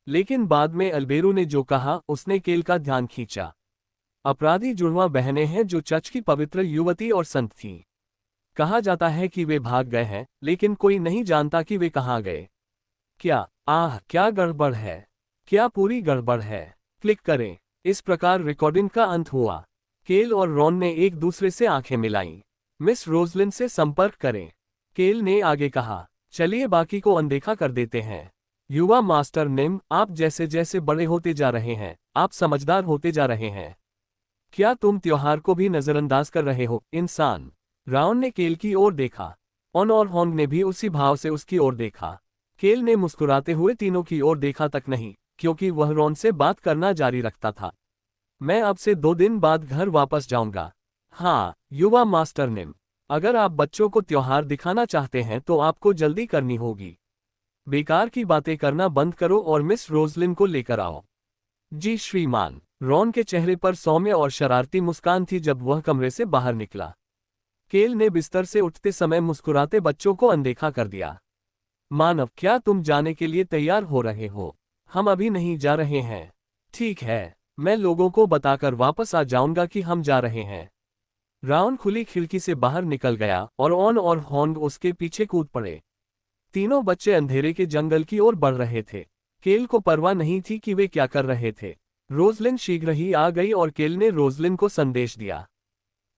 S1: लेकिन बाद में अल्बेरू ने जो कहा उसने केल का ध्यान खींचा। अपराधी जुड़वां बहनें हैं जो चच की पवित्र युवती और संत थीं। कहा जाता है कि वे भाग गए हैं, लेकिन कोई नहीं जानता कि वे कहाँ गए। क्या गड़बड़ है? क्या पूरी गड़बड़ है? क्लिक करें। इस प्रकार रिकॉर्डिंग का अंत हुआ। केल और रॉन ने एक दूसरे से आंखें मिलाईं। मिस रोजलिन से संपर्क करें। केल ने आगे कहा, चलिए बाकी को अनदेखा कर देते हैं। युवा मास्टर निम, आप जैसे जैसे बड़े होते जा रहे हैं, आप समझदार होते जा रहे हैं। क्या तुम त्योहार को भी नजरअंदाज कर रहे हो, इंसान? राउन ने केल की ओर देखा। ऑन और हॉन्ग ने भी उसी भाव से उसकी ओर देखा। केल ने मुस्कुराते हुए तीनों की ओर देखा तक नहीं, क्योंकि वह रॉन से बात करना जारी रखता था। मैं अब से 2 दिन बाद घर वापस जाऊंगा। हाँ, युवा मास्टर निम, अगर आप बच्चों को त्योहार दिखाना चाहते हैं तो आपको जल्दी करनी होगी। बेकार की बातें करना बंद करो और मिस रोजलिन को लेकर आओ। जी श्रीमान। रॉन के चेहरे पर सौम्य और शरारती मुस्कान थी जब वह कमरे से बाहर निकला। केल ने बिस्तर से उठते समय मुस्कुराते बच्चों को अनदेखा कर दिया। मानव, क्या तुम जाने के लिए तैयार हो रहे हो? हम अभी नहीं जा रहे हैं। ठीक है, मैं लोगों को बताकर वापस आ जाऊंगा कि हम जा रहे हैं। राउन खुली खिड़की से बाहर निकल गया और ऑन और हॉन्ग उसके पीछे कूद पड़े। तीनों बच्चे अंधेरे के जंगल की ओर बढ़ रहे थे। केल को परवाह नहीं थी कि वे क्या कर रहे थे। रोजलिन शीघ्र ही आ गई और केल ने रोजलिन को संदेश दिया।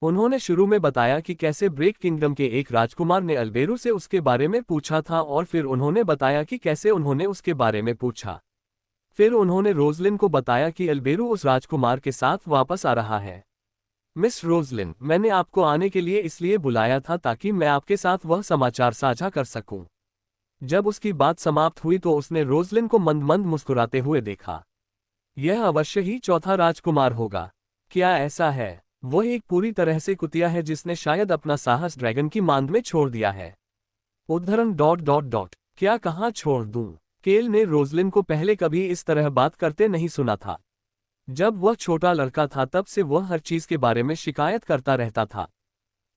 S1: उन्होंने शुरू में बताया कि कैसे ब्रेक किंगडम के एक राजकुमार ने अल्बेरू से उसके बारे में पूछा था और फिर उन्होंने बताया कि कैसे उन्होंने उसके बारे में पूछा। फिर उन्होंने रोजलिन को बताया कि अल्बेरू उस राजकुमार के साथ वापस आ रहा है। मिस रोजलिन, मैंने आपको आने के लिए इसलिए बुलाया था ताकि मैं आपके साथ वह समाचार साझा कर सकूं। जब उसकी बात समाप्त हुई तो उसने रोजलिन को मंद मंद मुस्कुराते हुए देखा। यह अवश्य ही चौथा राजकुमार होगा। क्या ऐसा है? वह एक पूरी तरह से कुतिया है जिसने शायद अपना साहस ड्रैगन की मांद में छोड़ दिया है। उद्धरण ... क्या कहाँ छोड़ दूं? केल ने रोजलिन को पहले कभी इस तरह बात करते नहीं सुना था। जब वह छोटा लड़का था तब से वह हर चीज के बारे में शिकायत करता रहता था।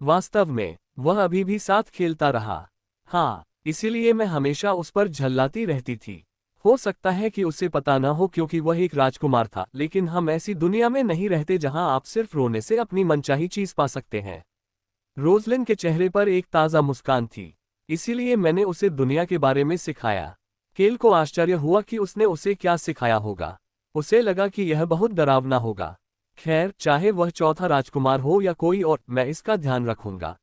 S1: वास्तव में वह अभी भी साथ खेलता रहा। हाँ, इसीलिए मैं हमेशा उस पर झल्लाती रहती थी। हो सकता है कि उसे पता न हो क्योंकि वह एक राजकुमार था, लेकिन हम ऐसी दुनिया में नहीं रहते जहां आप सिर्फ रोने से अपनी मनचाही चीज पा सकते हैं। रोजलिन के चेहरे पर एक ताज़ा मुस्कान थी। इसीलिए मैंने उसे दुनिया के बारे में सिखाया। केल को आश्चर्य हुआ कि उसने उसे क्या सिखाया होगा। उसे लगा कि यह बहुत डरावना होगा। खैर, चाहे वह चौथा राजकुमार हो या कोई और, मैं इसका ध्यान रखूंगा।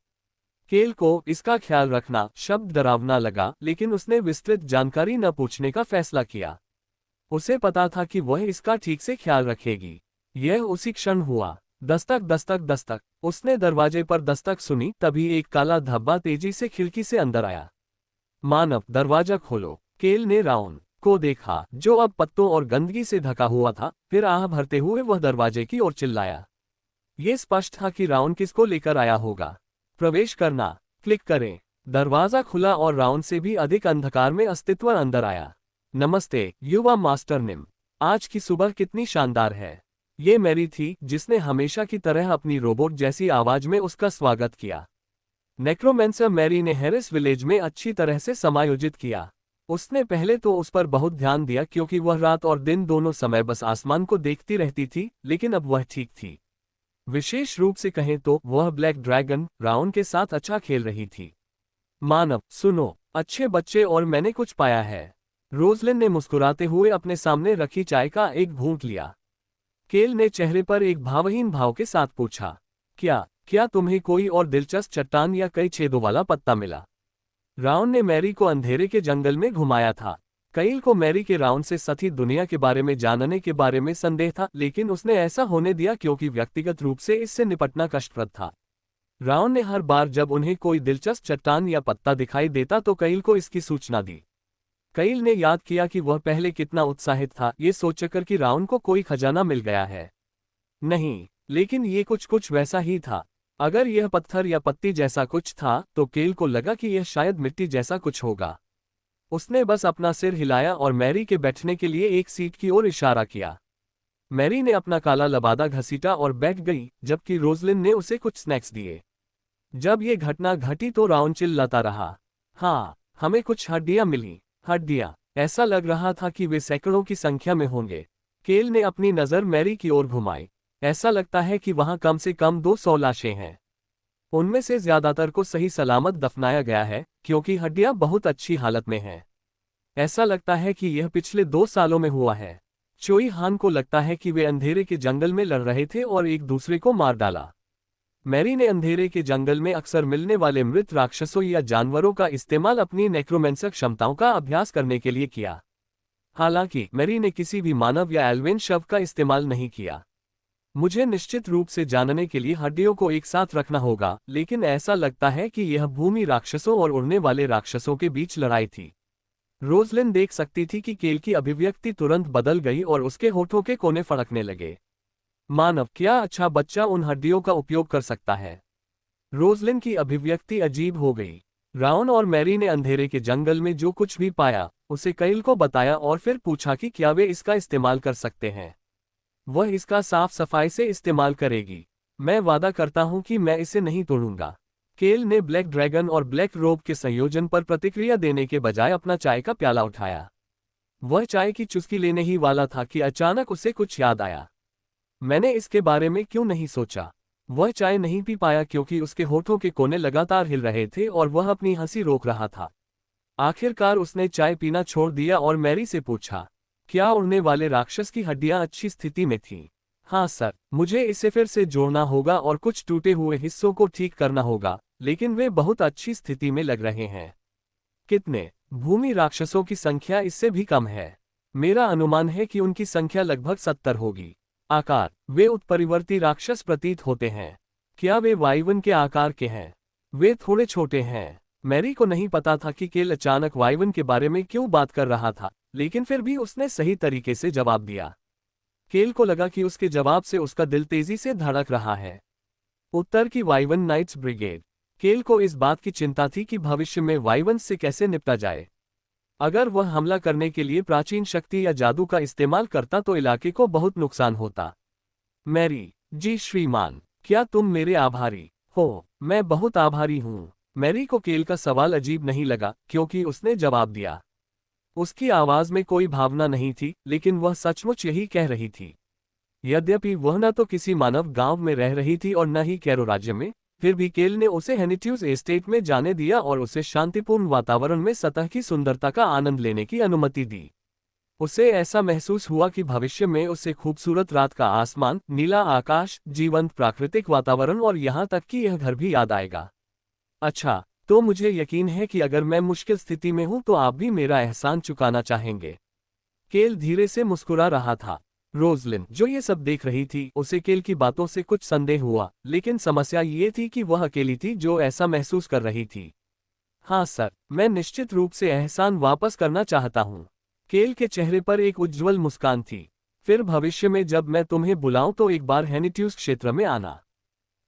S1: केल को इसका ख्याल रखना शब्द डरावना लगा, लेकिन उसने विस्तृत जानकारी न पूछने का फैसला किया। उसे पता था कि वह इसका ठीक से ख्याल रखेगी। यह उसी क्षण हुआ। दस्तक दस्तक दस्तक। उसने दरवाजे पर दस्तक सुनी, तभी एक काला धब्बा तेजी से खिड़की से अंदर आया। मानव, दरवाजा खोलो। केल ने राउन को देखा, जो अब पत्तों और गंदगी से ढका हुआ था। फिर आह भरते हुए वह दरवाजे की ओर चिल्लाया। यह स्पष्ट था कि राउन किसको लेकर आया होगा। प्रवेश करना। क्लिक करें। दरवाजा खुला और राउंड से भी अधिक अंधकार में अस्तित्व अंदर आया। नमस्ते युवा मास्टर निम। आज की सुबह कितनी शानदार है। ये मैरी थी, जिसने हमेशा की तरह अपनी रोबोट जैसी आवाज में उसका स्वागत किया। नेक्रोमेंसर मैरी ने हैरिस विलेज में अच्छी तरह से समायोजित किया। उसने पहले तो उस पर बहुत ध्यान दिया क्योंकि वह रात और दिन दोनों समय बस आसमान को देखती रहती थी, लेकिन अब वह ठीक थी। विशेष रूप से कहें तो वह ब्लैक ड्रैगन राउन के साथ अच्छा खेल रही थी। मानव, सुनो अच्छे बच्चे, और मैंने कुछ पाया है। रोजलिन ने मुस्कुराते हुए अपने सामने रखी चाय का एक घूंट लिया। केल ने चेहरे पर एक भावहीन भाव के साथ पूछा, क्या तुम्हें कोई और दिलचस्प चट्टान या कई छेदों वाला पत्ता मिला? राउन ने मैरी को अंधेरे के जंगल में घुमाया था। कैल को मैरी के राउंड से सती दुनिया के बारे में जानने के बारे में संदेह था, लेकिन उसने ऐसा होने दिया क्योंकि व्यक्तिगत रूप से इससे निपटना कष्टप्रद था। राउन ने हर बार जब उन्हें कोई दिलचस्प चट्टान या पत्ता दिखाई देता तो कैल को इसकी सूचना दी। कैल ने याद किया कि वह पहले कितना उत्साहित था, ये सोचकर कि राउन को कोई खजाना मिल गया है। नहीं, लेकिन ये कुछ वैसा ही था। अगर यह पत्थर या पत्ती जैसा कुछ था तो केल को लगा कि यह शायद मिट्टी जैसा कुछ होगा। उसने बस अपना सिर हिलाया और मैरी के बैठने के लिए एक सीट की ओर इशारा किया। मैरी ने अपना काला लबादा घसीटा और बैठ गई, जबकि रोजलिन ने उसे कुछ स्नैक्स दिए। जब ये घटना घटी तो राउन चिल्लाता रहा, हाँ, हमें कुछ हड्डियां मिली। हड्डियां? ऐसा लग रहा था कि वे सैकड़ों की संख्या में होंगे। केल ने अपनी नज़र मैरी की ओर घुमाई। ऐसा लगता है कि वहां कम से कम 200 लाशें हैं। उनमें से ज्यादातर को सही सलामत दफनाया गया है, क्योंकि हड्डियां बहुत अच्छी हालत में हैं। ऐसा लगता है कि यह पिछले 2 सालों में हुआ है। चोई हान को लगता है कि वे अंधेरे के जंगल में लड़ रहे थे और एक दूसरे को मार डाला। मैरी ने अंधेरे के जंगल में अक्सर मिलने वाले मृत राक्षसों या जानवरों का इस्तेमाल अपनी नेक्रोमेंसर क्षमताओं का अभ्यास करने के लिए किया। हालांकि मैरी ने किसी भी मानव या एल्वेन शव का इस्तेमाल नहीं किया। मुझे निश्चित रूप से जानने के लिए हड्डियों को एक साथ रखना होगा, लेकिन ऐसा लगता है कि यह भूमि राक्षसों और उड़ने वाले राक्षसों के बीच लड़ाई थी। रोजलिन देख सकती थी कि केल की अभिव्यक्ति तुरंत बदल गई और उसके होठों के कोने फड़कने लगे। मानव, क्या अच्छा बच्चा उन हड्डियों का उपयोग कर सकता है? रोजलिन की अभिव्यक्ति अजीब हो गई। राउन और मैरी ने अंधेरे के जंगल में जो कुछ भी पाया उसे कैल को बताया और फिर पूछा कि क्या वे इसका इस्तेमाल कर सकते हैं। वह इसका साफ सफाई से इस्तेमाल करेगी। मैं वादा करता हूं कि मैं इसे नहीं तोड़ूंगा। केल ने ब्लैक ड्रैगन और ब्लैक रोब के संयोजन पर प्रतिक्रिया देने के बजाय अपना चाय का प्याला उठाया। वह चाय की चुस्की लेने ही वाला था कि अचानक उसे कुछ याद आया। मैंने इसके बारे में क्यों नहीं सोचा। वह चाय नहीं पी पाया क्योंकि उसके होठों के कोने लगातार हिल रहे थे और वह अपनी हंसी रोक रहा था। आखिरकार उसने चाय पीना छोड़ दिया और मैरी से पूछा, क्या उड़ने वाले राक्षस की हड्डियां अच्छी स्थिति में थीं? हाँ सर, मुझे इसे फिर से जोड़ना होगा और कुछ टूटे हुए हिस्सों को ठीक करना होगा, लेकिन वे बहुत अच्छी स्थिति में लग रहे हैं। कितने? भूमि राक्षसों की संख्या इससे भी कम है। मेरा अनुमान है कि उनकी संख्या लगभग 70 होगी। आकार? वे उत्परिवर्ती राक्षस प्रतीत होते हैं। क्या वे वाइवन के आकार के हैं? वे थोड़े छोटे हैं। मैरी को नहीं पता था कि केल अचानक वाइवन के बारे में क्यों बात कर रहा था, लेकिन फिर भी उसने सही तरीके से जवाब दिया। केल को लगा कि उसके जवाब से उसका दिल तेजी से धड़क रहा है। उत्तर की वाइवन नाइट्स ब्रिगेड। केल को इस बात की चिंता थी कि भविष्य में वाइवन से कैसे निपटा जाए। अगर वह हमला करने के लिए प्राचीन शक्ति या जादू का इस्तेमाल करता तो इलाके को बहुत नुकसान होता। मैरी, जी श्रीमान, क्या तुम मेरे आभारी हो? मैं बहुत आभारी हूँ। मैरी को केल का सवाल अजीब नहीं लगा क्योंकि उसने जवाब दिया। उसकी आवाज में कोई भावना नहीं थी, लेकिन वह सचमुच यही कह रही थी। यद्यपि वह न तो किसी मानव गांव में रह रही थी और न ही कैरो राज्य में, फिर भी केल ने उसे हेनिट्यूज एस्टेट में जाने दिया और उसे शांतिपूर्ण वातावरण में सतह की सुंदरता का आनंद लेने की अनुमति दी। उसे ऐसा महसूस हुआ कि भविष्य में उसे खूबसूरत रात का आसमान, नीला आकाश, जीवंत प्राकृतिक वातावरण और यहाँ तक कि यह घर भी याद आएगा। अच्छा, तो मुझे यकीन है कि अगर मैं मुश्किल स्थिति में हूं तो आप भी मेरा एहसान चुकाना चाहेंगे। केल धीरे से मुस्कुरा रहा था। रोजलिन, जो ये सब देख रही थी, उसे केल की बातों से कुछ संदेह हुआ, लेकिन समस्या ये थी कि वह अकेली थी जो ऐसा महसूस कर रही थी। हाँ सर, मैं निश्चित रूप से एहसान वापस करना चाहता हूँ। केल के चेहरे पर एक उज्ज्वल मुस्कान थी। फिर भविष्य में जब मैं तुम्हें बुलाऊं तो एक बार हेनिट्यूज क्षेत्र में आना।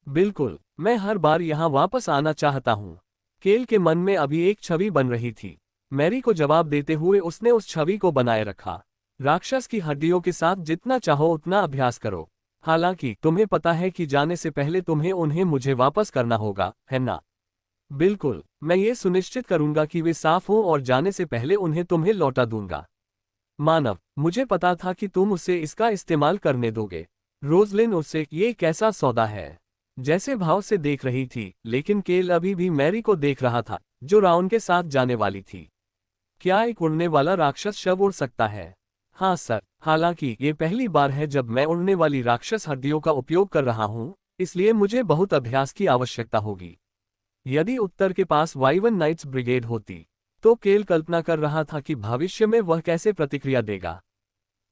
S1: बिल्कुल, मैं हर बार यहाँ वापस आना चाहता हूँ। केल के मन में अभी एक छवि बन रही थी। मैरी को जवाब देते हुए उसने उस छवि को बनाए रखा। राक्षस की हड्डियों के साथ जितना चाहो उतना अभ्यास करो। हालांकि तुम्हें पता है कि जाने से पहले तुम्हें उन्हें मुझे वापस करना होगा, है ना? बिल्कुल, मैं ये सुनिश्चित करूंगा कि वे साफ हों और जाने से पहले उन्हें तुम्हें लौटा दूंगा। मानव, मुझे पता था कि तुम उसे इसका इस्तेमाल करने दोगे। रोजलिन उससे ये कैसा सौदा है जैसे भाव से देख रही थी, लेकिन केल अभी भी मैरी को देख रहा था, जो राउन के साथ जाने वाली थी। क्या एक उड़ने वाला राक्षस शव उड़ सकता है? हाँ सर, हालांकि ये पहली बार है जब मैं उड़ने वाली राक्षस हड्डियों का उपयोग कर रहा हूँ, इसलिए मुझे बहुत अभ्यास की आवश्यकता होगी। यदि उत्तर के पास वाइवन नाइट्स ब्रिगेड होती, तो केल कल्पना कर रहा था कि भविष्य में वह कैसे प्रतिक्रिया देगा।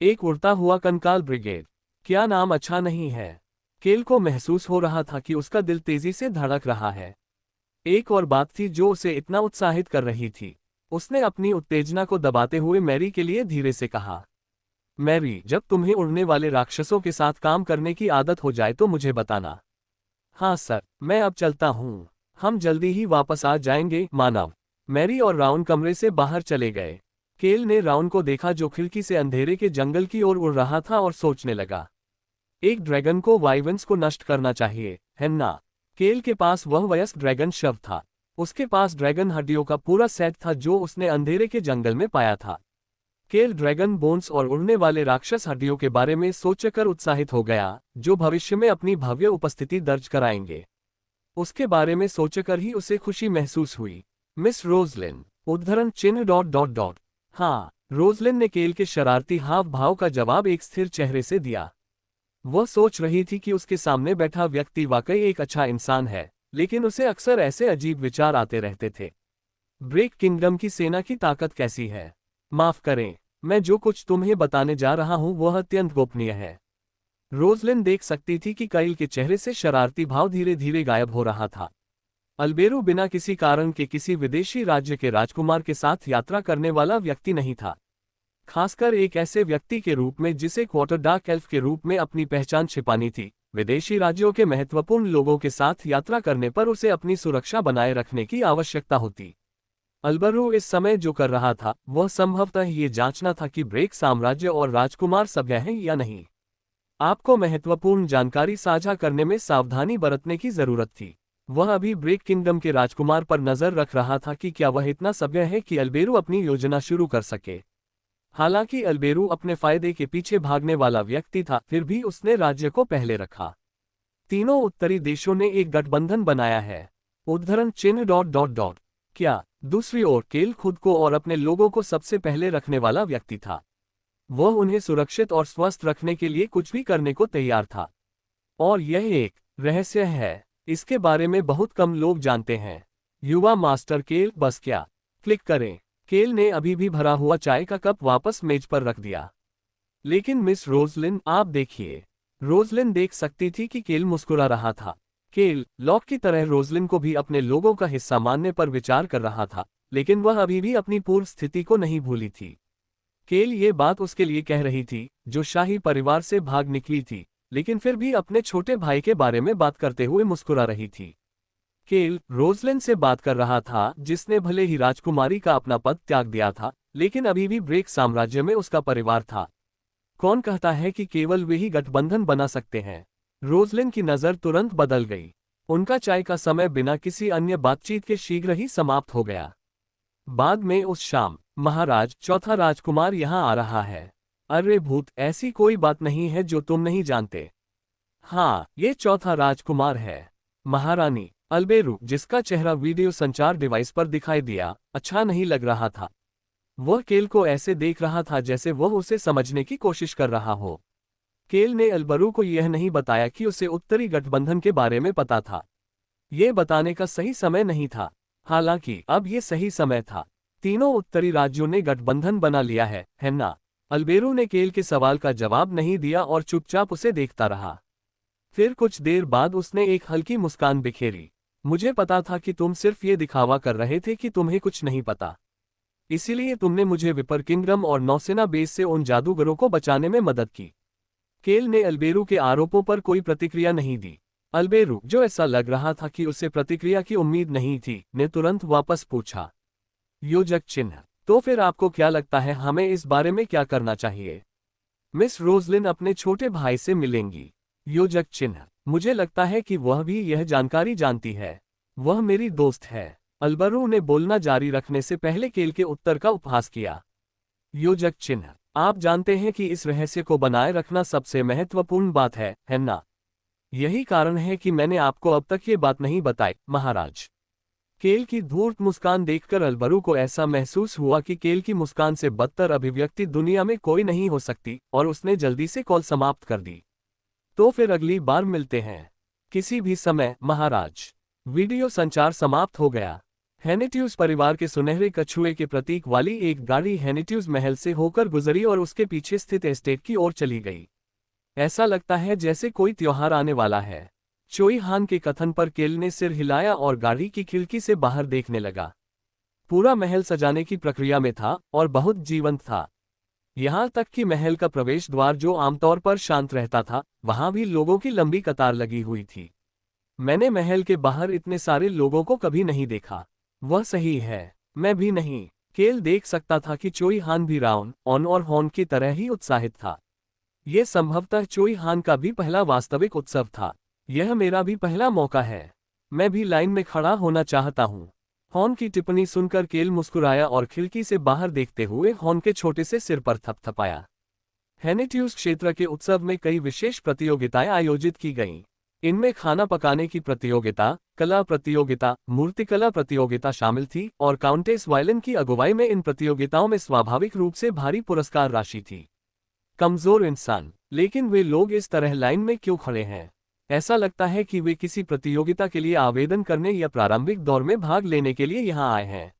S1: एक उड़ता हुआ कंकाल ब्रिगेड, क्या नाम अच्छा नहीं है? केल को महसूस हो रहा था कि उसका दिल तेजी से धड़क रहा है। एक और बात थी जो उसे इतना उत्साहित कर रही थी। उसने अपनी उत्तेजना को दबाते हुए मैरी के लिए धीरे से कहा, मैरी, जब तुम्हें उड़ने वाले राक्षसों के साथ काम करने की आदत हो जाए तो मुझे बताना। हाँ सर, मैं अब चलता हूँ। हम जल्दी ही वापस आ जाएंगे, मानव। मैरी और राउन कमरे से बाहर चले गए। केल ने राउन को देखा जो खिड़की से अंधेरे के जंगल की ओर उड़ रहा था और सोचने लगा, एक ड्रैगन को वाइवन्स को नष्ट करना चाहिए, है ना? केल के पास वह वयस्क ड्रैगन शव था। उसके पास ड्रैगन हड्डियों का पूरा सेट था जो उसने अंधेरे के जंगल में पाया था। केल ड्रैगन बोन्स और उड़ने वाले राक्षस हड्डियों के बारे में सोचकर उत्साहित हो गया, जो भविष्य में अपनी भव्य उपस्थिति दर्ज कराएंगे। उसके बारे में सोचकर ही उसे खुशी महसूस हुई। मिस रोजलिन, उद्धरण चिन्ह ... हाँ, रोजलिन ने केल के शरारती हाव भाव का जवाब एक स्थिर चेहरे से दिया। वह सोच रही थी कि उसके सामने बैठा व्यक्ति वाकई एक अच्छा इंसान है, लेकिन उसे अक्सर ऐसे अजीब विचार आते रहते थे। ब्रेक किंगडम की सेना की ताकत कैसी है? माफ करें, मैं जो कुछ तुम्हें बताने जा रहा हूं वह अत्यंत गोपनीय है। रोजलिन देख सकती थी कि काइल के चेहरे से शरारती भाव धीरे धीरे गायब हो रहा था। अल्बेरो बिना किसी कारण के किसी विदेशी राज्य के राजकुमार के साथ यात्रा करने वाला व्यक्ति नहीं था, खासकर एक ऐसे व्यक्ति के रूप में जिसे क्वार्टर डार्क एल्फ के रूप में अपनी पहचान छिपानी थी, विदेशी राज्यों के महत्वपूर्ण लोगों के साथ यात्रा करने पर उसे अपनी सुरक्षा बनाए रखने की आवश्यकता होती। अलबरू इस समय जो कर रहा था वह संभवतः ये जांचना था कि ब्रेक साम्राज्य और राजकुमार सभ्य हैं या नहीं। आपको महत्वपूर्ण जानकारी साझा करने में सावधानी बरतने की जरूरत थी। वह अभी ब्रेक किंगडम के राजकुमार पर नजर रख रहा था कि क्या वह इतना सभ्य है कि अल्बेरू अपनी योजना शुरू कर सके। हालांकि अल्बेरू अपने फायदे के पीछे भागने वाला व्यक्ति था, फिर भी उसने राज्य को पहले रखा। तीनों उत्तरी देशों ने एक गठबंधन बनाया है। उद्धरण चिन्ह। क्या दूसरी ओर केल खुद को और अपने लोगों को सबसे पहले रखने वाला व्यक्ति था। वह उन्हें सुरक्षित और स्वस्थ रखने के लिए कुछ भी करने को तैयार था। और यह एक रहस्य है, इसके बारे में बहुत कम लोग जानते हैं। युवा मास्टर केल बस क्या क्लिक करें। केल ने अभी भी भरा हुआ चाय का कप वापस मेज पर रख दिया। लेकिन मिस रोजलिन, आप देखिए। रोजलिन देख सकती थी कि केल मुस्कुरा रहा था। केल लॉक की तरह रोजलिन को भी अपने लोगों का हिस्सा मानने पर विचार कर रहा था, लेकिन वह अभी भी अपनी पूर्व स्थिति को नहीं भूली थी। केल ये बात उसके लिए कह रही थी, जो शाही परिवार से भाग निकली थी, लेकिन फिर भी अपने छोटे भाई के बारे में बात करते हुए मुस्कुरा रही थी। केल रोजलिन से बात कर रहा था, जिसने भले ही राजकुमारी का अपना पद त्याग दिया था, लेकिन अभी भी ब्रेक साम्राज्य में उसका परिवार था। कौन कहता है कि केवल वे ही गठबंधन बना सकते हैं? रोजलिन की नज़र तुरंत बदल गई। उनका चाय का समय बिना किसी अन्य बातचीत के शीघ्र ही समाप्त हो गया। बाद में उस शाम, महाराज, चौथा राजकुमार यहाँ आ रहा है। अरे भूत, ऐसी कोई बात नहीं है जो तुम नहीं जानते। हाँ, ये चौथा राजकुमार है। महारानी। अल्बेरू, जिसका चेहरा वीडियो संचार डिवाइस पर दिखाई दिया, अच्छा नहीं लग रहा था। वह केल को ऐसे देख रहा था जैसे वह उसे समझने की कोशिश कर रहा हो। केल ने अल्बरू को यह नहीं बताया कि उसे उत्तरी गठबंधन के बारे में पता था। ये बताने का सही समय नहीं था। हालांकि अब ये सही समय था। तीनों उत्तरी राज्यों ने गठबंधन बना लिया है ना? अल्बेरू ने केल के सवाल का जवाब नहीं दिया और चुपचाप उसे देखता रहा। फिर कुछ देर बाद उसने एक हल्की मुस्कान बिखेरी। मुझे पता था कि तुम सिर्फ ये दिखावा कर रहे थे कि तुम्हें कुछ नहीं पता। इसीलिए तुमने मुझे विपर किंगडम और नौसेना बेस से उन जादूगरों को बचाने में मदद की। केल ने अल्बेरू के आरोपों पर कोई प्रतिक्रिया नहीं दी। अल्बेरू, जो ऐसा लग रहा था कि उसे प्रतिक्रिया की उम्मीद नहीं थी, ने तुरंत वापस पूछा। योजक चिन्ह। तो फिर आपको क्या लगता है हमें इस बारे में क्या करना चाहिए? मिस रोजलिन अपने छोटे भाई से मिलेंगी। योजक चिन्ह। मुझे लगता है कि वह भी यह जानकारी जानती है। वह मेरी दोस्त है। अल्बेरू ने बोलना जारी रखने से पहले केल के उत्तर का उपहास किया। योजक चिन्ह। आप जानते हैं कि इस रहस्य को बनाए रखना सबसे महत्वपूर्ण बात है ना? यही कारण है कि मैंने आपको अब तक ये बात नहीं बताई, महाराज। केल की धूर्त मुस्कान देखकर अल्बेरू को ऐसा महसूस हुआ कि केल की मुस्कान से बदतर अभिव्यक्ति दुनिया में कोई नहीं हो सकती, और उसने जल्दी से कॉल समाप्त कर दी। तो फिर अगली बार मिलते हैं। किसी भी समय, महाराज। वीडियो संचार समाप्त हो गया। हेनेट्यूज परिवार के सुनहरे कछुए के प्रतीक वाली एक गाड़ी हेनेट्यूज महल से होकर गुजरी और उसके पीछे स्थित एस्टेट की ओर चली गई। ऐसा लगता है जैसे कोई त्योहार आने वाला है। चोई हान के कथन पर केल ने सिर हिलाया और गाड़ी की खिड़की से बाहर देखने लगा। पूरा महल सजाने की प्रक्रिया में था और बहुत जीवंत था। यहाँ तक कि महल का प्रवेश द्वार, जो आमतौर पर शांत रहता था, वहां भी लोगों की लंबी कतार लगी हुई थी। मैंने महल के बाहर इतने सारे लोगों को कभी नहीं देखा। वह सही है, मैं भी नहीं। केल देख सकता था कि चोई हान भी राउन, ऑन और हॉर्न की तरह ही उत्साहित था। यह संभवतः चोई हान का भी पहला वास्तविक उत्सव था। यह मेरा भी पहला मौका है। मैं भी लाइन में खड़ा होना चाहता हूँ। हॉर्न की टिप्पणी सुनकर केल मुस्कुराया और खिड़की से बाहर देखते हुए हॉर्न के छोटे से सिर पर थपथपाया। हेनेट्यूज क्षेत्र के उत्सव में कई विशेष प्रतियोगिताएं आयोजित की गईं। इनमें खाना पकाने की प्रतियोगिता, कला प्रतियोगिता, मूर्तिकला प्रतियोगिता शामिल थी, और काउंटेस वायलिन की अगुवाई में इन प्रतियोगिताओं में स्वाभाविक रूप से भारी पुरस्कार राशि थी। कमजोर इंसान। लेकिन वे लोग इस तरह लाइन में क्यों खड़े हैं? ऐसा लगता है कि वे किसी प्रतियोगिता के लिए आवेदन करने या प्रारंभिक दौर में भाग लेने के लिए यहाँ आए हैं।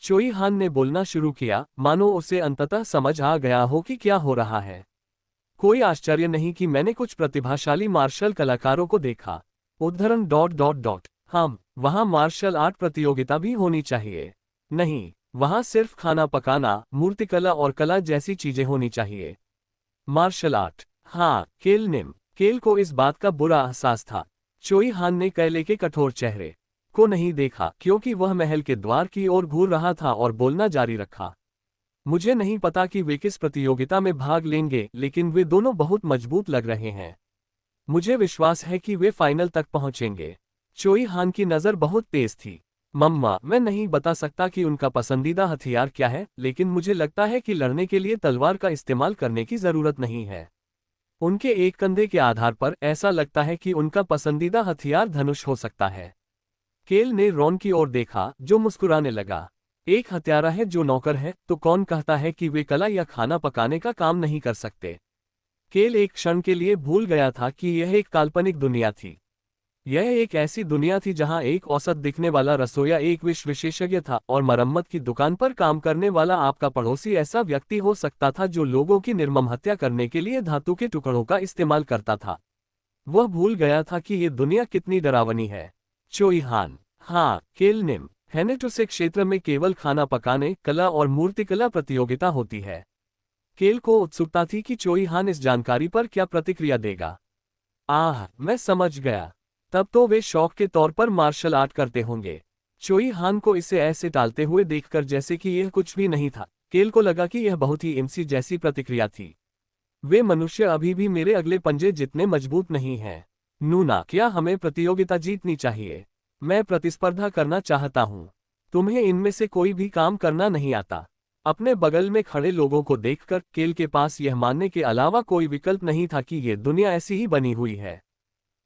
S1: चोई हान ने बोलना शुरू किया, मानो उसे अंततः समझ आ गया हो कि क्या हो रहा है। कोई आश्चर्य नहीं कि मैंने कुछ प्रतिभाशाली मार्शल कलाकारों को देखा। उद्धरण। हम वहाँ मार्शल आर्ट प्रतियोगिता भी होनी चाहिए। नहीं, वहाँ सिर्फ खाना पकाना, मूर्तिकला और कला जैसी चीजें होनी चाहिए। Martial art. हाँ, केल निम। केल को इस बात का बुरा एहसास था। चोई हान ने कैले के कठोर चेहरे को नहीं देखा क्योंकि वह महल के द्वार की ओर घूर रहा था और बोलना जारी रखा। मुझे नहीं पता कि वे किस प्रतियोगिता में भाग लेंगे, लेकिन वे दोनों बहुत मजबूत लग रहे हैं। मुझे विश्वास है कि वे फाइनल तक पहुंचेंगे। चोई हान की नज़र बहुत तेज थी। मम्मा, मैं नहीं बता सकता कि उनका पसंदीदा हथियार क्या है, लेकिन मुझे लगता है कि लड़ने के लिए तलवार का इस्तेमाल करने की ज़रूरत नहीं है। उनके एक कंधे के आधार पर ऐसा लगता है कि उनका पसंदीदा हथियार धनुष हो सकता है। केल ने रॉन की ओर देखा, जो मुस्कुराने लगा। एक हत्यारा है जो नौकर है, तो कौन कहता है कि वे कला या खाना पकाने का काम नहीं कर सकते। केल एक क्षण के लिए भूल गया था कि यह एक काल्पनिक दुनिया थी। यह एक ऐसी दुनिया थी जहां एक औसत दिखने वाला रसोइया एक विश्व विशेषज्ञ था और मरम्मत की दुकान पर काम करने वाला आपका पड़ोसी ऐसा व्यक्ति हो सकता था जो लोगों की निर्मम हत्या करने के लिए धातु के टुकड़ों का इस्तेमाल करता था। वह भूल गया था कि ये दुनिया कितनी डरावनी है। चोई हान, हाँ, केल निम हेनेटोसे क्षेत्र में केवल खाना पकाने, कला और मूर्तिकला प्रतियोगिता होती है। केल को उत्सुकता थी कि चोई हान इस जानकारी पर क्या प्रतिक्रिया देगा। मैं समझ गया। तब तो वे शौक के तौर पर मार्शल आर्ट करते होंगे। चोई हान को इसे ऐसे टालते हुए देखकर जैसे कि यह कुछ भी नहीं था, केल को लगा कि यह बहुत ही एमसी जैसी प्रतिक्रिया थी। वे मनुष्य अभी भी मेरे अगले पंजे जितने मजबूत नहीं हैं। नूना, क्या हमें प्रतियोगिता जीतनी चाहिए? मैं प्रतिस्पर्धा करना चाहता हूँ। तुम्हें इनमें से कोई भी काम करना नहीं आता। अपने बगल में खड़े लोगों को देखकर केल के पास यह मानने के अलावा कोई विकल्प नहीं था कि यह दुनिया ऐसी ही बनी हुई है।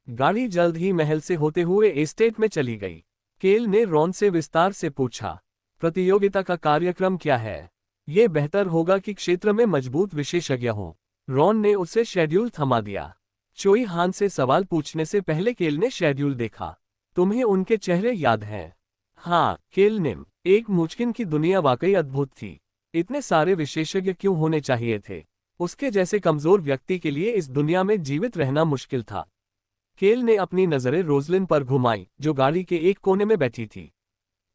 S1: गाड़ी जल्द ही महल से होते हुए एस्टेट में चली गई। केल ने रॉन से विस्तार से पूछा, प्रतियोगिता का कार्यक्रम क्या है? ये बेहतर होगा कि क्षेत्र में मजबूत विशेषज्ञ हों। रॉन ने उसे शेड्यूल थमा दिया। चोई हान से सवाल पूछने से पहले केल ने शेड्यूल देखा। तुम्हें उनके चेहरे याद हैं? हाँ, केल ने। एक मुचकिन की दुनिया वाकई अद्भुत थी। इतने सारे विशेषज्ञ क्यों होने चाहिए थे? उसके जैसे कमजोर व्यक्ति के लिए इस दुनिया में जीवित रहना मुश्किल था। केल ने अपनी नजरें रोजलिन पर घुमाई, जो गाड़ी के एक कोने में बैठी थी।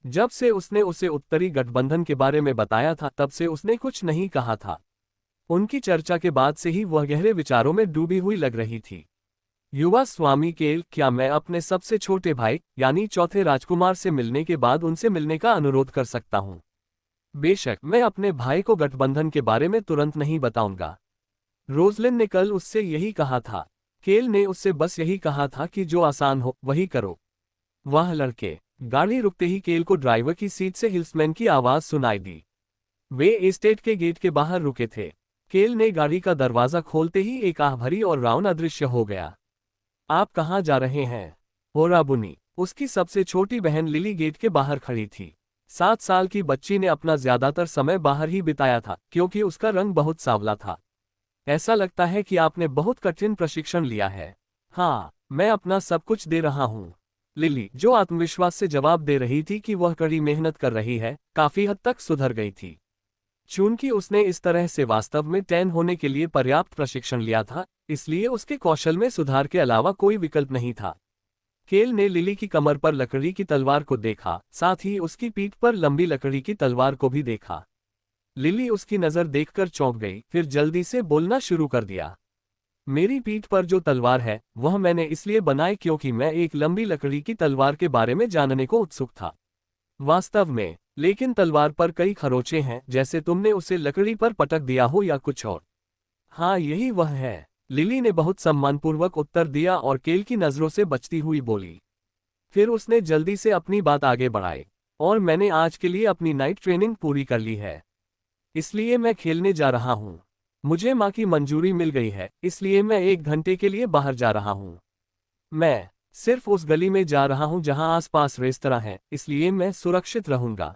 S1: जब से उसने उसे उत्तरी गठबंधन के बारे में बताया था, तब से उसने कुछ नहीं कहा था। उनकी चर्चा के बाद से ही वह गहरे विचारों में डूबी हुई लग रही थी। युवा स्वामी केल, क्या मैं अपने सबसे छोटे भाई यानी चौथे राजकुमार से मिलने के बाद उनसे मिलने का अनुरोध कर सकता हूँ? बेशक, मैं अपने भाई को गठबंधन के बारे में तुरंत नहीं बताऊंगा। रोजलिन ने कल उससे यही कहा था। केल ने उससे बस यही कहा था कि जो आसान हो वही करो। वह लड़के। गाड़ी रुकते ही केल को ड्राइवर की सीट से हिल्समैन की आवाज सुनाई दी। वे एस्टेट के गेट के बाहर रुके थे। केल ने गाड़ी का दरवाजा खोलते ही एक आह भरी और राउंड अदृश्य हो गया। आप कहाँ जा रहे हैं? होराबुनी, उसकी सबसे छोटी बहन लिली गेट के बाहर खड़ी थी। 7 साल की बच्ची ने अपना ज्यादातर समय बाहर ही बिताया था क्योंकि उसका रंग बहुत सांवला था। ऐसा लगता है कि आपने बहुत कठिन प्रशिक्षण लिया है। हाँ, मैं अपना सब कुछ दे रहा हूँ। लिली, जो आत्मविश्वास से जवाब दे रही थी कि वह कड़ी मेहनत कर रही है, काफी हद तक सुधर गई थी। चूंकि उसने इस तरह से वास्तव में टैन होने के लिए पर्याप्त प्रशिक्षण लिया था, इसलिए उसके कौशल में सुधार के अलावा कोई विकल्प नहीं था। केल ने लिली की कमर पर लकड़ी की तलवार को देखा, साथ ही उसकी पीठ पर लंबी लकड़ी की तलवार को भी देखा। लिली उसकी नजर देखकर चौंक गई, फिर जल्दी से बोलना शुरू कर दिया। मेरी पीठ पर जो तलवार है, वह मैंने इसलिए बनाई क्योंकि मैं एक लंबी लकड़ी की तलवार के बारे में जानने को उत्सुक था। वास्तव में, लेकिन तलवार पर कई खरोंचे हैं, जैसे तुमने उसे लकड़ी पर पटक दिया हो या कुछ और। हाँ, यही वह है, लिली ने बहुत सम्मानपूर्वक उत्तर दिया और केल की नजरों से बचती हुई बोली। फिर उसने जल्दी से अपनी बात आगे बढ़ाई। और मैंने आज के लिए अपनी नाइट ट्रेनिंग पूरी कर ली है, इसलिए मैं खेलने जा रहा हूँ। मुझे माँ की मंजूरी मिल गई है, इसलिए मैं 1 घंटे के लिए बाहर जा रहा हूँ। मैं सिर्फ उस गली में जा रहा हूँ जहाँ आसपास रेस्तरां है, इसलिए मैं सुरक्षित रहूंगा।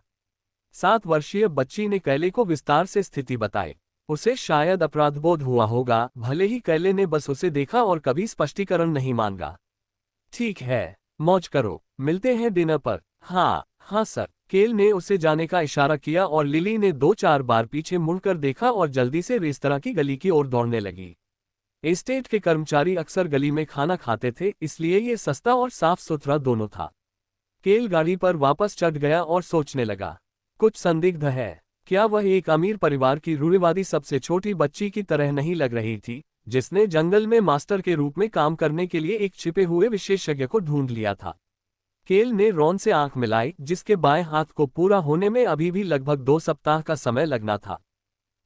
S1: 7 वर्षीय बच्ची ने कैले को विस्तार से स्थिति बताई। उसे शायद अपराधबोध हुआ होगा, भले ही कैले ने बस उसे देखा और कभी स्पष्टीकरण नहीं मांगा। ठीक है, मौज करो, मिलते हैं डिनर पर। हाँ हाँ सर। केल ने उसे जाने का इशारा किया और लिली ने 2-4 बार पीछे मुड़कर देखा और जल्दी से रेस्तरां की गली की ओर दौड़ने लगी। एस्टेट के कर्मचारी अक्सर गली में खाना खाते थे, इसलिए ये सस्ता और साफ सुथरा दोनों था। केल गाड़ी पर वापस चढ़ गया और सोचने लगा, कुछ संदिग्ध है। क्या वह एक अमीर परिवार की रूढ़िवादी सबसे छोटी बच्ची की तरह नहीं लग रही थी, जिसने जंगल में मास्टर के रूप में काम करने के लिए एक छिपे हुए विशेषज्ञ को ढूंढ लिया था। केल ने रॉन से आंख मिलाई, जिसके बाएं हाथ को पूरा होने में अभी भी लगभग 2 सप्ताह का समय लगना था।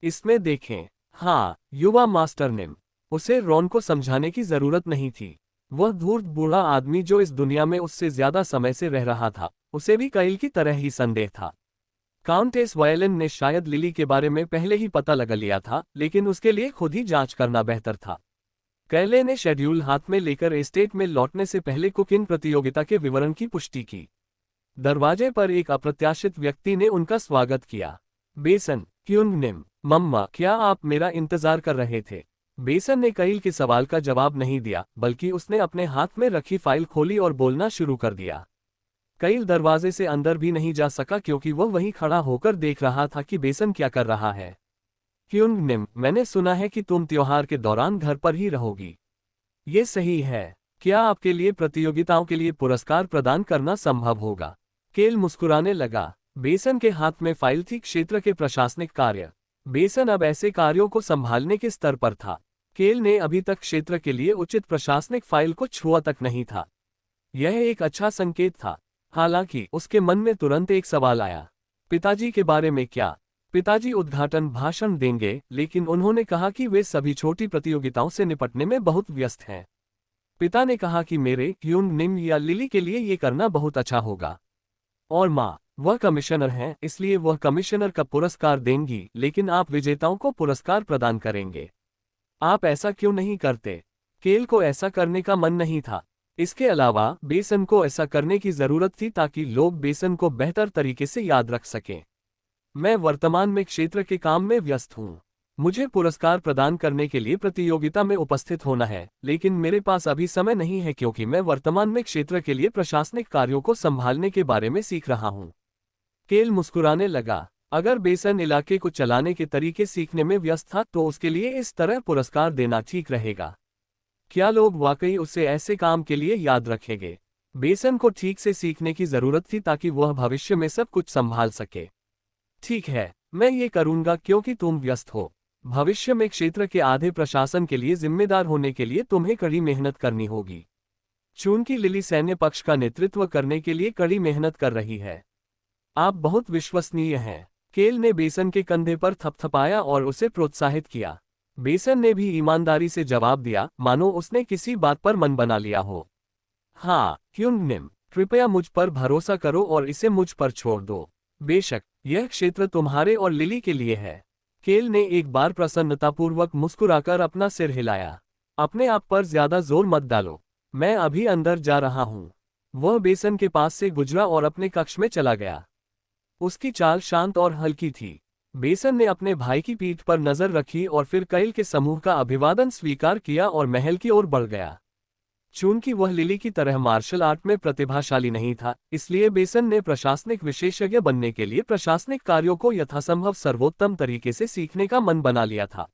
S1: इसमें देखें। हाँ, युवा मास्टर निम। उसे रॉन को समझाने की जरूरत नहीं थी। वह धूर्त बूढ़ा आदमी जो इस दुनिया में उससे ज्यादा समय से रह रहा था, उसे भी काइल की तरह ही संदेह था। काउंटेस वायलिन ने शायद लिली के बारे में पहले ही पता लगा लिया था, लेकिन उसके लिए खुद ही जांच करना बेहतर था। कैले ने शेड्यूल हाथ में लेकर एस्टेट में लौटने से पहले कुकिंग प्रतियोगिता के विवरण की पुष्टि की। दरवाजे पर एक अप्रत्याशित व्यक्ति ने उनका स्वागत किया। बेसन, क्यूंग निम, मम्मा, क्या आप मेरा इंतजार कर रहे थे? बेसन ने काइल के सवाल का जवाब नहीं दिया, बल्कि उसने अपने हाथ में रखी फाइल खोली और बोलना शुरू कर दिया। काइल दरवाजे से अंदर भी नहीं जा सका क्योंकि वह वहीं खड़ा होकर देख रहा था कि बेसन क्या कर रहा है। क्यूंग निम, मैंने सुना है कि तुम त्योहार के दौरान घर पर ही रहोगी। ये सही है। क्या आपके लिए प्रतियोगिताओं के लिए पुरस्कार प्रदान करना संभव होगा? केल मुस्कुराने लगा। बेसन के हाथ में फाइल थी, क्षेत्र के प्रशासनिक कार्य। बेसन अब ऐसे कार्यों को संभालने के स्तर पर था। केल ने अभी तक क्षेत्र के लिए उचित प्रशासनिक फाइल को छुआ तक नहीं था। यह एक अच्छा संकेत था। हालांकि उसके मन में तुरंत एक सवाल आया। पिताजी के बारे में क्या? पिताजी उद्घाटन भाषण देंगे, लेकिन उन्होंने कहा कि वे सभी छोटी प्रतियोगिताओं से निपटने में बहुत व्यस्त हैं। पिता ने कहा कि मेरे, क्यूंग निम या लिली के लिए ये करना बहुत अच्छा होगा। और माँ, वह कमिश्नर हैं, इसलिए वह कमिश्नर का पुरस्कार देंगी, लेकिन आप विजेताओं को पुरस्कार प्रदान करेंगे। आप ऐसा क्यों नहीं करते? केल को ऐसा करने का मन नहीं था। इसके अलावा बेसन को ऐसा करने की जरूरत थी ताकि लोग बेसन को बेहतर तरीके से याद रख सकें। मैं वर्तमान में क्षेत्र के काम में व्यस्त हूँ। मुझे पुरस्कार प्रदान करने के लिए प्रतियोगिता में उपस्थित होना है, लेकिन मेरे पास अभी समय नहीं है क्योंकि मैं वर्तमान में क्षेत्र के लिए प्रशासनिक कार्यों को संभालने के बारे में सीख रहा हूँ। केल मुस्कुराने लगा। अगर बेसन इलाके को चलाने के तरीके सीखने में व्यस्त था तो उसके लिए इस तरह पुरस्कार देना ठीक रहेगा। क्या लोग वाकई उसे ऐसे काम के लिए याद रखेंगे? बेसन को ठीक से सीखने की जरूरत थी ताकि वह भविष्य में सब कुछ संभाल सके। ठीक है, मैं ये करूंगा क्योंकि तुम व्यस्त हो। भविष्य में क्षेत्र के आधे प्रशासन के लिए जिम्मेदार होने के लिए तुम्हें कड़ी मेहनत करनी होगी। चूंकि लिली सैन्य पक्ष का नेतृत्व करने के लिए कड़ी मेहनत कर रही है। आप बहुत विश्वसनीय हैं। केल ने बेसन के कंधे पर थपथपाया और उसे प्रोत्साहित किया। बेसन ने भी ईमानदारी से जवाब दिया, मानो उसने किसी बात पर मन बना लिया हो। हाँ, क्यूंग निम, कृपया मुझ पर भरोसा करो और इसे मुझ पर छोड़ दो। बेशक, यह क्षेत्र तुम्हारे और लिली के लिए है। केल ने एक बार प्रसन्नतापूर्वक मुस्कुराकर अपना सिर हिलाया। अपने आप पर ज्यादा जोर मत डालो। मैं अभी अंदर जा रहा हूँ। वह बेसन के पास से गुजरा और अपने कक्ष में चला गया। उसकी चाल शांत और हल्की थी। बेसन ने अपने भाई की पीठ पर नजर रखी और फिर काइल के समूह का अभिवादन स्वीकार किया और महल की ओर बढ़ गया। चूंकि वह लिली की तरह मार्शल आर्ट में प्रतिभाशाली नहीं था, इसलिए बेसन ने प्रशासनिक विशेषज्ञ बनने के लिए प्रशासनिक कार्यों को यथासंभव सर्वोत्तम तरीके से सीखने का मन बना लिया था।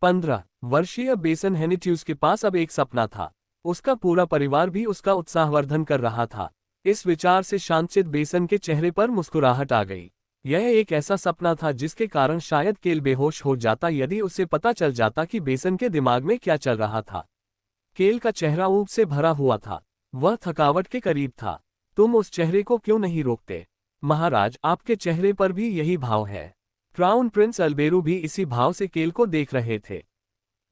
S1: 15 वर्षीय बेसन हेनिट्यूस के पास अब एक सपना था। उसका पूरा परिवार भी उसका उत्साहवर्धन कर रहा था। इस विचार से शांतचित्त बेसन के चेहरे पर मुस्कुराहट आ गई। यह एक ऐसा सपना था जिसके कारण शायद केल बेहोश हो जाता यदि उसे पता चल जाता कि बेसन के दिमाग में क्या चल रहा था। केल का चेहरा ऊब से भरा हुआ था। वह थकावट के करीब था। तुम उस चेहरे को क्यों नहीं रोकते? महाराज, आपके चेहरे पर भी यही भाव है। क्राउन प्रिंस अल्बेरू भी इसी भाव से केल को देख रहे थे।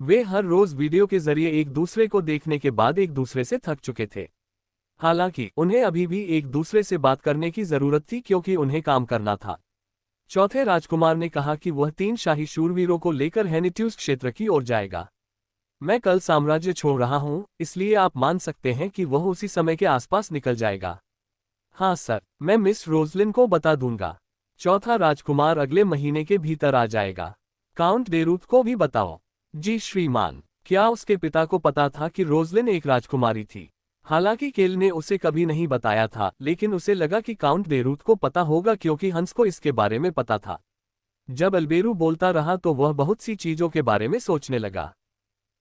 S1: वे हर रोज वीडियो के जरिए एक दूसरे को देखने के बाद एक दूसरे से थक चुके थे। हालांकि उन्हें अभी भी एक दूसरे से बात करने की जरूरत थी क्योंकि उन्हें काम करना था। चौथे राजकुमार ने कहा कि वह 3 शाही शूरवीरों को लेकर हेनिट्यूस क्षेत्र की ओर जाएगा। मैं कल साम्राज्य छोड़ रहा हूं, इसलिए आप मान सकते हैं कि वह उसी समय के आसपास निकल जाएगा। हाँ सर, मैं मिस रोजलिन को बता दूंगा। चौथा राजकुमार अगले महीने के भीतर आ जाएगा। काउंट डेरूथ को भी बताओ। जी श्रीमान। क्या उसके पिता को पता था कि रोजलिन एक राजकुमारी थी? हालांकि केल ने उसे कभी नहीं बताया था, लेकिन उसे लगा कि काउंट डेरूथ को पता होगा क्योंकि हंस को इसके बारे में पता था। जब अल्बेरू बोलता रहा तो वह बहुत सी चीजों के बारे में सोचने लगा।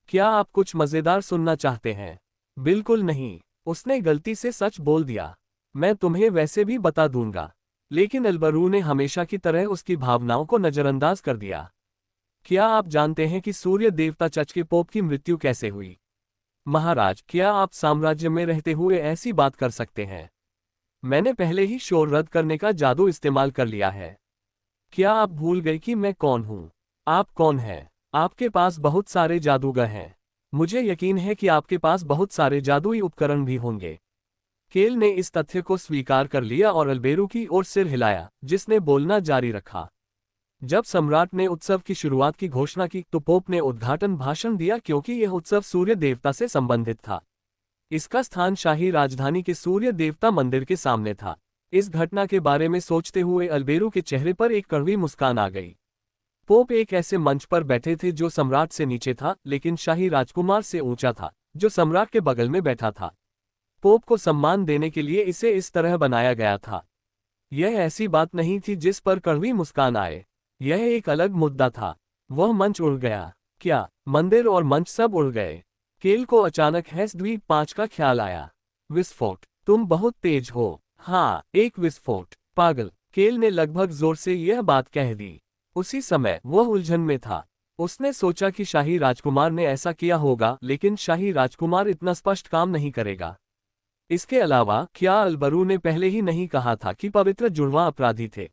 S1: क्या आप कुछ मजेदार सुनना चाहते हैं? बिल्कुल नहीं, उसने गलती से सच बोल दिया। मैं तुम्हें वैसे भी बता दूंगा। लेकिन अल्बेरू ने हमेशा की तरह उसकी भावनाओं को नजरअंदाज कर दिया। क्या आप जानते हैं कि सूर्य देवता चर्च के पोप की मृत्यु कैसे हुई? महाराज, क्या आप साम्राज्य में रहते हुए ऐसी बात कर सकते हैं? मैंने पहले ही शोर रद्द करने का जादू इस्तेमाल कर लिया है। क्या आप भूल गए कि मैं कौन हूँ? आप कौन हैं? आपके पास बहुत सारे जादूगर हैं। मुझे यकीन है कि आपके पास बहुत सारे जादुई उपकरण भी होंगे। केल ने इस तथ्य को स्वीकार कर लिया और अल्बेरू की ओर सिर हिलाया, जिसने बोलना जारी रखा। जब सम्राट ने उत्सव की शुरुआत की घोषणा की तो पोप ने उद्घाटन भाषण दिया क्योंकि यह उत्सव सूर्य देवता से संबंधित था। इसका स्थान शाही राजधानी के सूर्य देवता मंदिर के सामने था। इस घटना के बारे में सोचते हुए अल्बेरू के चेहरे पर एक कड़वी मुस्कान आ गई। पोप एक ऐसे मंच पर बैठे थे जो सम्राट से नीचे था, लेकिन शाही राजकुमार से ऊंचा था, जो सम्राट के बगल में बैठा था। पोप को सम्मान देने के लिए इसे इस तरह बनाया गया था। यह ऐसी बात नहीं थी जिस पर कड़वी मुस्कान आए। यह एक अलग मुद्दा था। वह मंच उड़ गया। क्या मंदिर और मंच सब उड़ गए? केल को अचानक हेस द्वीप 5 का ख्याल आया। विस्फोट! तुम बहुत तेज हो। हाँ, एक विस्फोट। पागल! केल ने लगभग जोर से यह बात कह दी। उसी समय वह उलझन में था। उसने सोचा कि शाही राजकुमार ने ऐसा किया होगा, लेकिन शाही राजकुमार इतना स्पष्ट काम नहीं करेगा। इसके अलावा क्या अल्बरू ने पहले ही नहीं कहा था कि पवित्र जुड़वां अपराधी थे?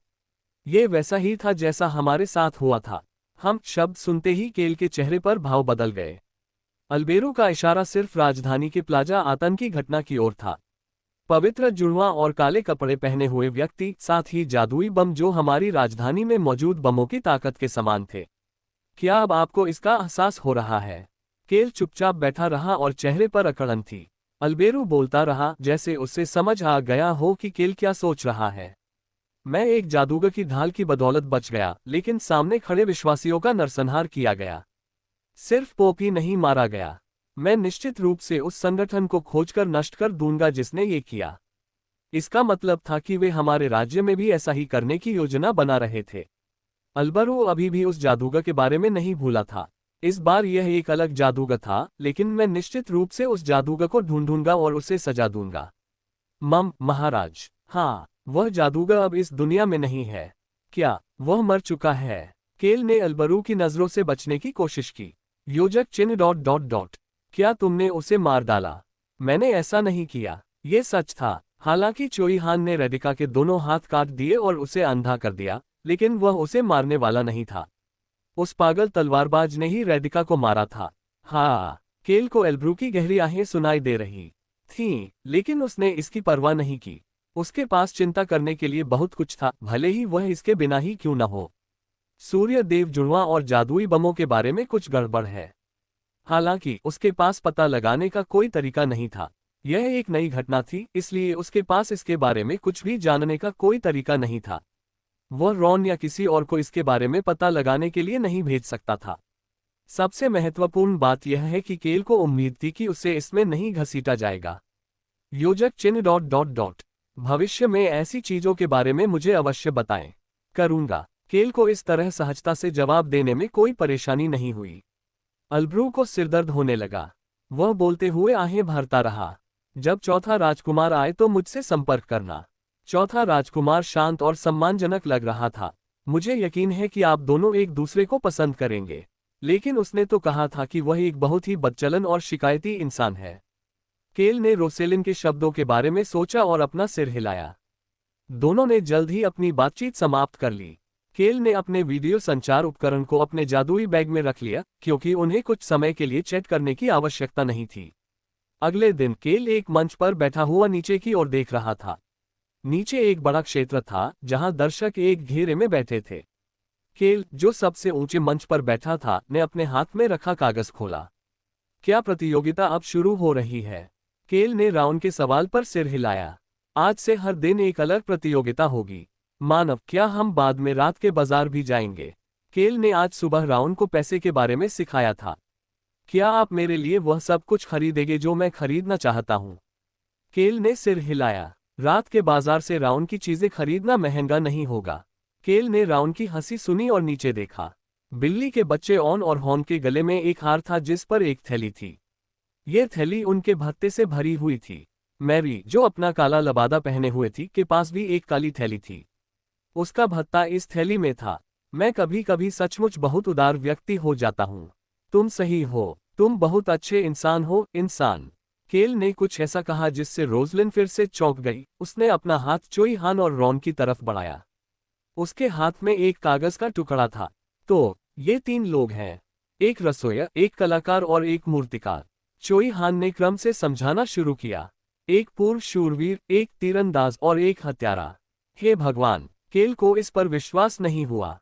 S1: ये वैसा ही था जैसा हमारे साथ हुआ था। हम शब्द सुनते ही केल के चेहरे पर भाव बदल गए। अल्बेरू का इशारा सिर्फ राजधानी के प्लाजा आतंकी घटना की ओर था। पवित्र जुड़वां और काले कपड़े पहने हुए व्यक्ति, साथ ही जादुई बम जो हमारी राजधानी में मौजूद बमों की ताकत के समान थे। क्या अब आपको इसका एहसास हो रहा है? केल चुपचाप बैठा रहा और चेहरे पर अकड़न थी। अल्बेरू बोलता रहा, जैसे उससे समझ आ गया हो कि केल क्या सोच रहा है। मैं एक जादूगर की ढाल की बदौलत बच गया, लेकिन सामने खड़े विश्वासियों का नरसंहार किया गया। सिर्फ पोप ही नहीं मारा गया। मैं निश्चित रूप से उस संगठन को खोजकर नष्ट कर दूंगा जिसने ये किया। इसका मतलब था कि वे हमारे राज्य में भी ऐसा ही करने की योजना बना रहे थे। अल्बरू अभी भी उस जादूगर के बारे में नहीं भूला था। इस बार यह एक अलग जादूगर था, लेकिन मैं निश्चित रूप से उस जादूगर को ढूंढूंगा और उसे सजा दूंगा। महाराज, हाँ, वह जादूगर अब इस दुनिया में नहीं है। क्या वह मर चुका है? केल ने अल्बरू की नजरों से बचने की कोशिश की। योजक चिन्ह ... क्या तुमने उसे मार डाला? मैंने ऐसा नहीं किया। ये सच था। हालांकि चोई हान ने रेडिका के दोनों हाथ काट दिए और उसे अंधा कर दिया, लेकिन वह उसे मारने वाला नहीं था। उस पागल तलवारबाज ने ही रेडिका को मारा था। हाँ, केल को एल्ब्रू की गहरी आहें सुनाई दे रही थीं, लेकिन उसने इसकी परवाह नहीं की। उसके पास चिंता करने के लिए बहुत कुछ था, भले ही वह इसके बिना ही क्यों न हो। सूर्य देव जुड़वां और जादुई बमों के बारे में कुछ गड़बड़ है। हालांकि उसके पास पता लगाने का कोई तरीका नहीं था। यह एक नई घटना थी, इसलिए उसके पास इसके बारे में कुछ भी जानने का कोई तरीका नहीं था। वह रॉन या किसी और को इसके बारे में पता लगाने के लिए नहीं भेज सकता था। सबसे महत्वपूर्ण बात यह है कि केल को उम्मीद थी कि उसे इसमें नहीं घसीटा जाएगा। योजक चिन्ह ... भविष्य में ऐसी चीजों के बारे में मुझे अवश्य बताएं। करूंगा। केल को इस तरह सहजता से जवाब देने में कोई परेशानी नहीं हुई। अल्ब्रू को सिरदर्द होने लगा। वह बोलते हुए आहें भरता रहा। जब चौथा राजकुमार आए तो मुझसे संपर्क करना। चौथा राजकुमार शांत और सम्मानजनक लग रहा था। मुझे यकीन है कि आप दोनों एक दूसरे को पसंद करेंगे। लेकिन उसने तो कहा था कि वह एक बहुत ही बदचलन और शिकायती इंसान है। केल ने रोसेलिन के शब्दों के बारे में सोचा और अपना सिर हिलाया। दोनों ने जल्द ही अपनी बातचीत समाप्त कर ली। केल ने अपने वीडियो संचार उपकरण को अपने जादुई बैग में रख लिया, क्योंकि उन्हें कुछ समय के लिए चैट करने की आवश्यकता नहीं थी। अगले दिन केल एक मंच पर बैठा हुआ नीचे की ओर देख रहा था। नीचे एक बड़ा क्षेत्र था जहां दर्शक एक घेरे में बैठे थे। केल, जो सबसे ऊंचे मंच पर बैठा था, ने अपने हाथ में रखा कागज खोला। क्या प्रतियोगिता अब शुरू हो रही है? केल ने राउंड के सवाल पर सिर हिलाया। आज से हर दिन एक अलग प्रतियोगिता होगी। मानव, क्या हम बाद में रात के बाजार भी जाएंगे? केल ने आज सुबह राउंड को पैसे के बारे में सिखाया था। क्या आप मेरे लिए वह सब कुछ खरीदेंगे जो मैं खरीदना चाहता हूं? केल ने सिर हिलाया। रात के बाजार से राउंड की चीजें खरीदना महंगा नहीं होगा। केल ने राउंड की हंसी सुनी और नीचे देखा। बिल्ली के बच्चे ऑन और हॉर्न के गले में एक हार था जिस पर एक थैली थी। यह थैली उनके भत्ते से भरी हुई थी। मैरी, जो अपना काला लबादा पहने हुए थी, के पास भी एक काली थैली थी। उसका भत्ता इस थैली में था। मैं कभी कभी सचमुच बहुत उदार व्यक्ति हो जाता हूँ। तुम सही हो, तुम बहुत अच्छे इंसान हो, इंसान। केल ने कुछ ऐसा कहा जिससे रोजलिन फिर से चौंक गई। उसने अपना हाथ चोई हान और रॉन की तरफ बढ़ाया। उसके हाथ में एक कागज का टुकड़ा था। तो, ये 3 लोग हैं। एक रसोइया, एक कलाकार और एक मूर्तिकार। चोई हान ने क्रम से समझाना शुरू किया। एक पूर्व शूरवीर, एक तीरंदाज और एक हत्यारा। हे भगवान! केल को इस पर विश्वास नहीं हुआ।